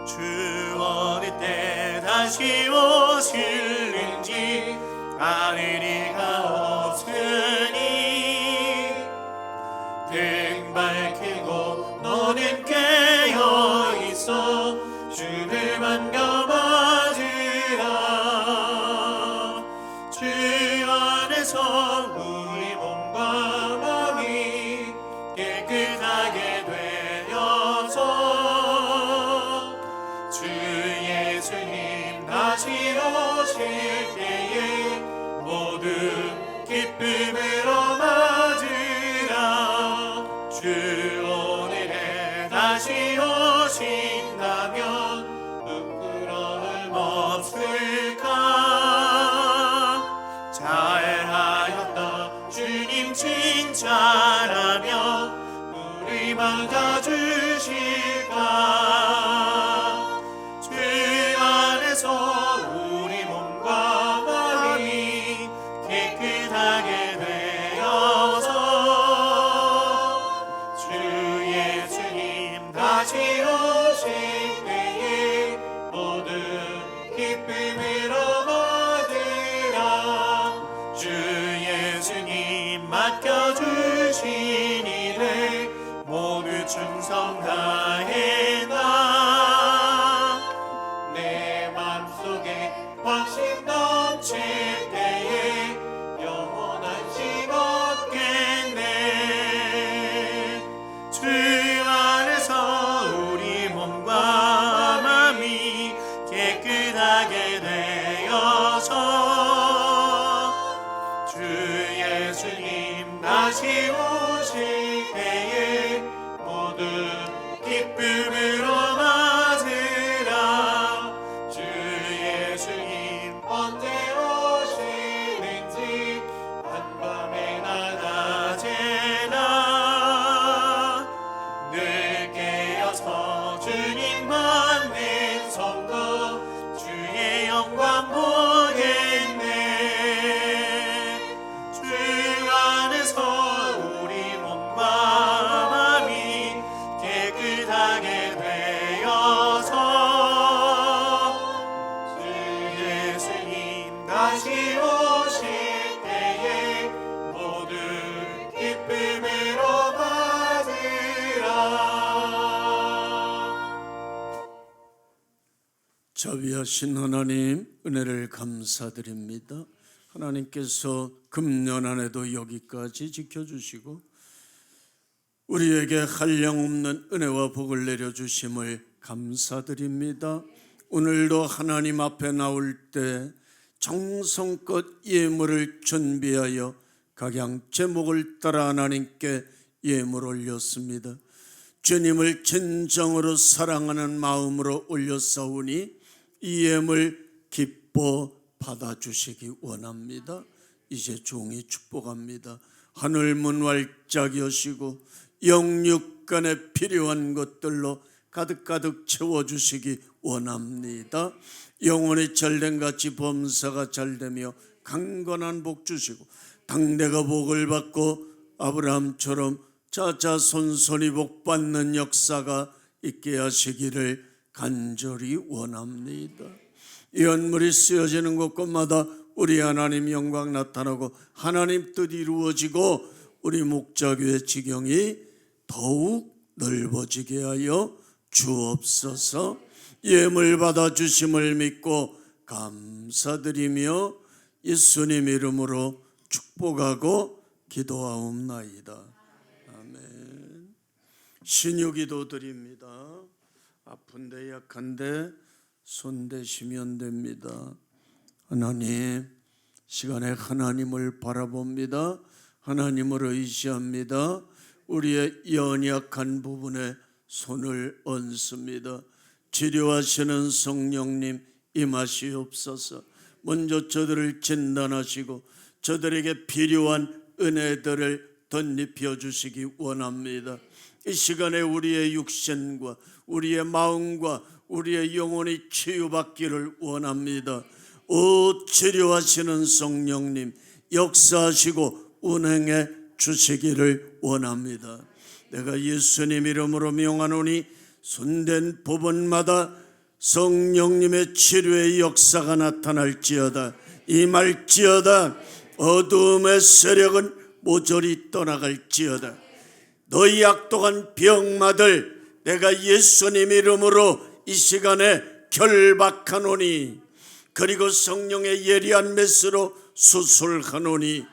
주 어느 때 다시 오실는지 아는 이가 없으니 등 밝히고 너는 깨어 있어 주를 반겨맞으라. 주 안에서 우리 몸과 마음이 깨끗하게 되어서 주 예수님 다시 오실 때에 모두 기쁨으로 맞으라. 주 오늘에 다시 오신다면 부끄러움 없을까. 잘하였다 주님 칭찬하며 우리 맞아주실까. 주 안에서 우리 몸과 마음이 깨끗하게 되어서 주 예수님 다시 오실 때에 모두 기쁨으로 받으라. 주 예수님 맡겨주신 일에 모두 충성 다해나. 내 맘속에 확신 넘칠 때에 영원한 집 얻겠네. 주 안에서 우리 몸과 마음이 깨끗하게 되어서 주 예수님 다시 오실 때에 모두 기쁨으로 맞으라. 주 예수님 언제 오시는지 한밤에나 낮에나 늘 깨어서 주님 받는 성도 주의 영광 보겠네. 주 안에서 우리 몸과 마음이 깨끗하게 되어서 주 예수님 다시 오실 때에 모두 기쁨으로 받으라. 자비하신 하나님, 은혜를 감사드립니다. 하나님께서 금년 안에도 여기까지 지켜주시고 우리에게 한량없는 은혜와 복을 내려주심을 감사드립니다. 오늘도 하나님 앞에 나올 때 정성껏 예물을 준비하여 각양 제목을 따라 하나님께 예물 올렸습니다. 주님을 진정으로 사랑하는 마음으로 올렸사오니 이 예물 기뻐 받아주시기 원합니다. 이제 종이 축복합니다. 하늘 문 활짝 여시고 영육간에 필요한 것들로 가득가득 채워주시기 원합니다. 영혼이 잘된 같이 범사가 잘되며 강건한 복 주시고 당대가 복을 받고 아브라함처럼 자자손손이 복 받는 역사가 있게 하시기를 간절히 원합니다. 연물이 쓰여지는 곳곳마다 우리 하나님 영광 나타나고 하나님 뜻 이루어지고 우리 목자교회 지경이 더욱 넓어지게 하여 주옵소서. 예물 받아 주심을 믿고 감사드리며 예수님 이름으로 축복하고 기도하옵나이다. 아멘. 신유기도 드립니다. 아픈데 약한데 손 대시면 됩니다. 하나님, 시간에 하나님을 바라봅니다. 하나님을 의지합니다. 우리의 연약한 부분에 손을 얹습니다. 치료하시는 성령님 임하시옵소서. 먼저 저들을 진단하시고 저들에게 필요한 은혜들을 덧입혀 주시기 원합니다. 이 시간에 우리의 육신과 우리의 마음과 우리의 영혼이 치유받기를 원합니다. 오 치료하시는 성령님 역사하시고 운행해 주시기를 원합니다. 내가 예수님 이름으로 명하노니 손댄 부분마다 성령님의 치료의 역사가 나타날지어다. 임할지어다. 어두움의 세력은 모조리 떠나갈지어다. 너희 악독한 병마들 내가 예수님 이름으로 이 시간에 결박하노니 그리고 성령의 예리한 메스로 수술하노니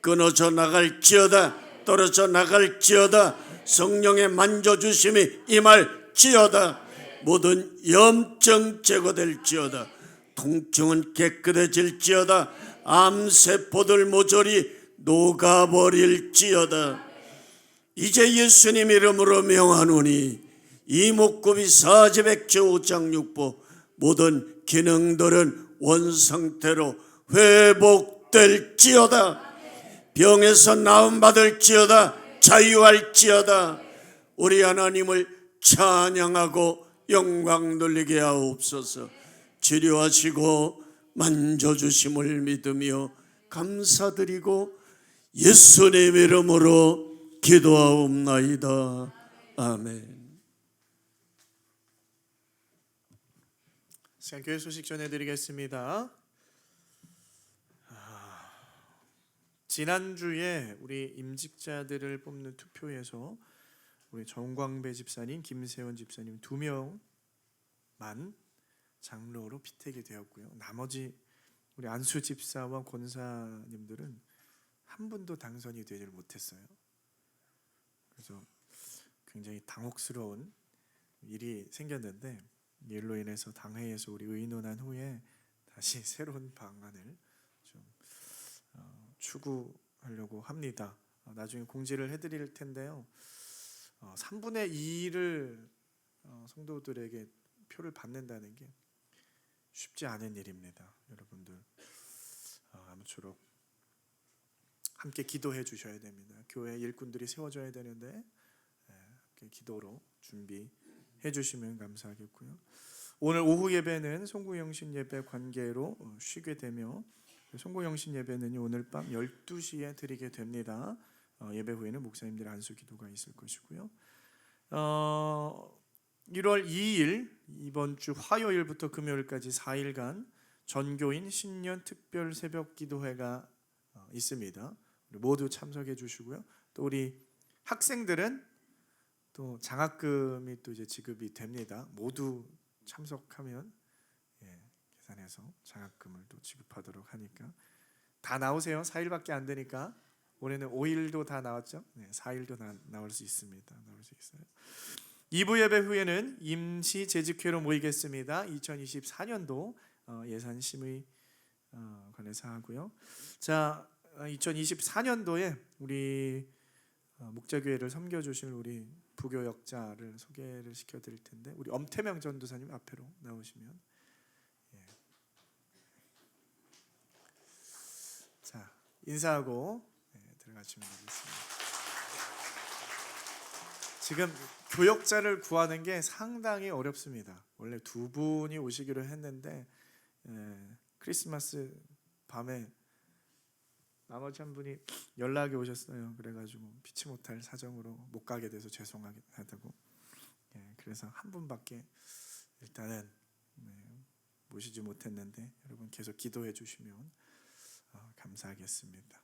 끊어져 나갈지어다. 떨어져 나갈지어다. 성령의 만져주심이 임할지어다. 모든 염증 제거될지어다. 통증은 깨끗해질지어다. 암세포들 모조리 녹아버릴지어다. 이제 예수님 이름으로 명하노니 이목구비 사지백제 5장 6보 모든 기능들은 원상태로 회복될지어다. 병에서 나음받을지어다. 자유할지어다. 우리 하나님을 찬양하고 영광 돌리게 하옵소서. 치료하시고 만져주심을 믿으며 감사드리고 예수님 이름으로 기도하옵나이다. 아멘. 교회 소식 전해드리겠습니다. 지난주에 우리 임직자들을 뽑는 투표에서 우리 정광배 집사님, 김세원 집사님 2명만 장로로 피택이 되었고요. 나머지 우리 안수 집사와 권사님들은 한 분도 당선이 되질 못했어요. 그래서 굉장히 당혹스러운 일이 생겼는데 이 일로 인해서 당회에서 우리 의논한 후에 다시 새로운 방안을 좀 추구하려고 합니다. 나중에 공지를 해드릴 텐데요. 3분의 2를 성도들에게 표를 받는다는 게 쉽지 않은 일입니다. 여러분들 아무쪼록 함께 기도해 주셔야 됩니다. 교회 일꾼들이 세워져야 되는데 함께 기도로 준비해 주시면 감사하겠고요. 오늘 오후 예배는 송구영신 예배 관계로 쉬게 되며 송구영신 예배는 오늘 밤 12시에 드리게 됩니다. 예배 후에는 목사님들 안수 기도가 있을 것이고요. 1월 2일 이번 주 화요일부터 금요일까지 4일간 전교인 신년 특별 새벽 기도회가 있습니다. 우리 모두 참석해 주시고요. 또 우리 학생들은 또 장학금이 또 이제 지급이 됩니다. 모두 참석하면 계산해서 장학금을 또 지급하도록 하니까 다 나오세요. 4일밖에 안 되니까. 올해는 5일도 다 나왔죠. 네, 4일도 나올 수 있습니다. 나올 수 있어요. 2부 예배 후에는 임시 재직회로 모이겠습니다. 2024년도 예산 심의 관해서 하고요. 자, 2024년도에 우리 목자교회를 섬겨주실 우리 부교역자를 소개를 시켜드릴 텐데, 우리 엄태명 전도사님 앞으로 나오시면. 자, 인사하고 들어가시면 되겠습니다. 지금 교역자를 구하는 게 상당히 어렵습니다. 원래 2분이 오시기로 했는데 크리스마스 밤에 나머지 한 분이 연락이 오셨어요. 그래가지고 피치 못할 사정으로 못 가게 돼서 죄송하다고. 그래서 한 분밖에 일단은 모시지 못했는데, 여러분 계속 기도해 주시면 감사하겠습니다.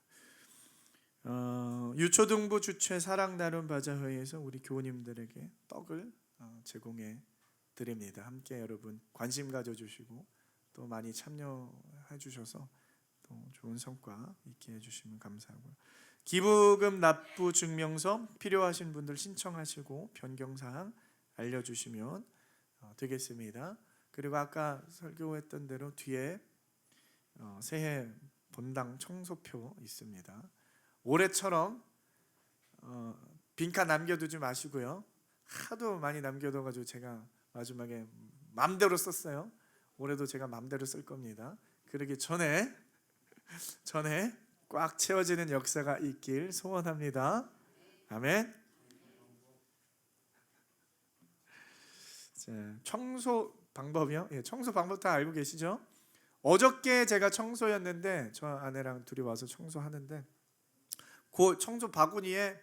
유초등부 주최 사랑 나눔 바자회에서 우리 교우님들에게 떡을 제공해 드립니다. 함께 여러분 관심 가져주시고 또 많이 참여해 주셔서 또 좋은 성과 있게 해주시면 감사하고요. 기부금 납부 증명서 필요하신 분들 신청하시고 변경사항 알려주시면 되겠습니다. 그리고 아까 설교했던 대로 뒤에 새해 본당 청소표 있습니다. 올해처럼 빈칸 남겨두지 마시고요. 하도 많이 남겨둬가지고 제가 마지막에 맘대로 썼어요. 올해도 제가 맘대로 쓸 겁니다. 그러기 전에 꽉 채워지는 역사가 있길 소원합니다. 아멘. 자, 청소 방법이요? 청소 방법 다 알고 계시죠? 어저께 제가 청소였는데 저 아내랑 둘이 와서 청소하는데 그 청소 바구니에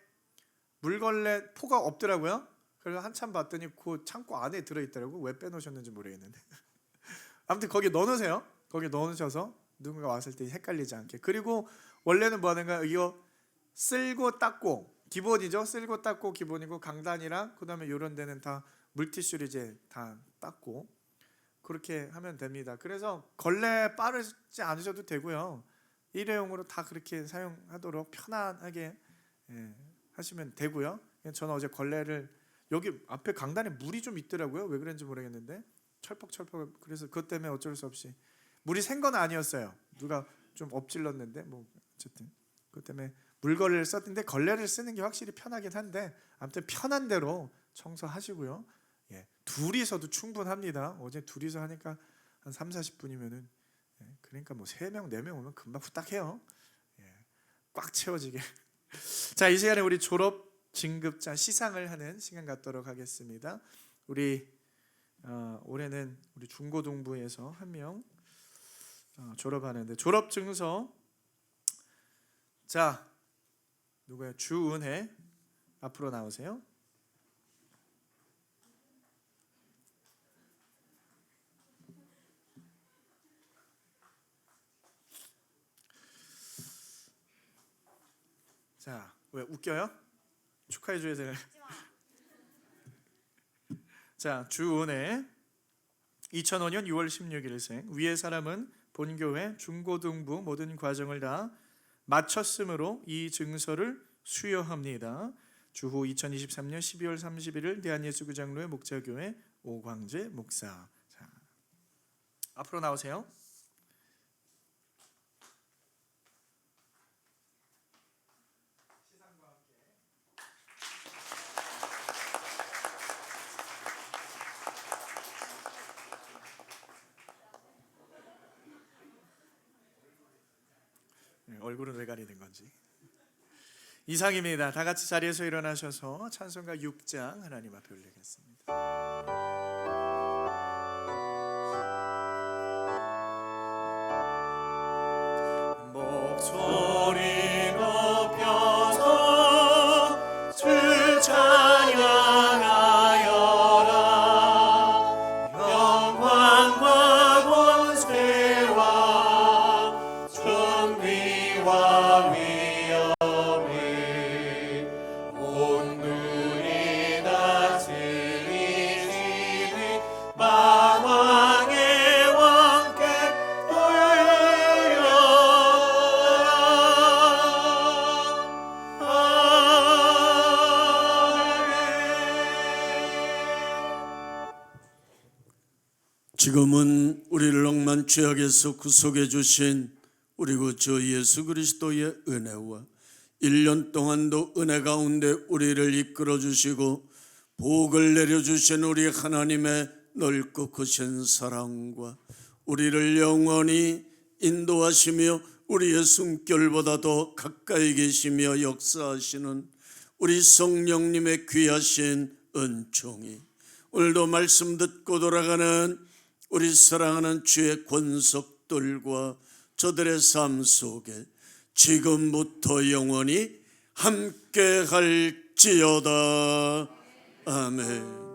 물걸레 포가 없더라고요. 그래서 한참 봤더니 그 창고 안에 들어있더라고요. 왜 빼놓으셨는지 모르겠는데 아무튼 거기 넣어놓으세요. 거기 넣어놓으셔서 누군가 왔을 때 헷갈리지 않게. 그리고 원래는 뭐 하는가, 이거 쓸고 닦고 기본이죠. 쓸고 닦고 기본이고, 강단이랑 그 다음에 이런 데는 다 물티슈를 이제 다 닦고 그렇게 하면 됩니다. 그래서 걸레 빠르지 않으셔도 되고요. 일회용으로 다 그렇게 사용하도록 편안하게 하시면 되고요. 저는 어제 걸레를, 여기 앞에 강단에 물이 좀 있더라고요. 왜 그런지 모르겠는데 철퍽철퍽. 그래서 그것 때문에 어쩔 수 없이, 물이 샌 건 아니었어요. 누가 좀 엎질렀는데 뭐 어쨌든 그것 때문에 물걸레를 썼는데, 걸레를 쓰는 게 확실히 편하긴 한데 아무튼 편한 대로 청소하시고요. 둘이서도 충분합니다. 어제 둘이서 하니까 한 30-40분이면은 그러니까 뭐 3명 4명 오면 금방 후딱 해요. 꽉 채워지게. 자, 이 시간에 우리 졸업 진급자 시상을 하는 시간 갖도록 하겠습니다. 우리 올해는 우리 중고등부에서 한 명 졸업하는데, 졸업 증서, 자 누구야? 주은혜 앞으로 나오세요. 자, 왜 웃겨요? 축하해 줘야 되는. 자, 주은혜 2005년 6월 16일생. 위의 사람은 본교회 중고등부 모든 과정을 다 마쳤으므로 이 증서를 수여합니다. 주후 2023년 12월 31일 대한예수구장로의 목자교회 오광재 목사. 자, 앞으로 나오세요. 얼굴은 왜 가리는 건지. 이상입니다. 다 같이 자리에서 일어나셔서 찬송가 6장 하나님 앞에 올리겠습니다. 목소리 높여서 주 찬양하여라. 영광과 권세와 존귀와 위엄을 온 눈이 다스리시 지금은 우리를 억만 죄악에서 구속해 주신 우리 구주 예수 그리스도의 은혜와 1년 동안도 은혜 가운데 우리를 이끌어 주시고 복을 내려 주신 우리 하나님의 넓고 크신 사랑과 우리를 영원히 인도하시며 우리의 숨결보다 더 가까이 계시며 역사하시는 우리 성령님의 귀하신 은총이 오늘도 말씀 듣고 돌아가는 우리 사랑하는 주의 권속들과 저들의 삶 속에 지금부터 영원히 함께 할지어다. 아멘.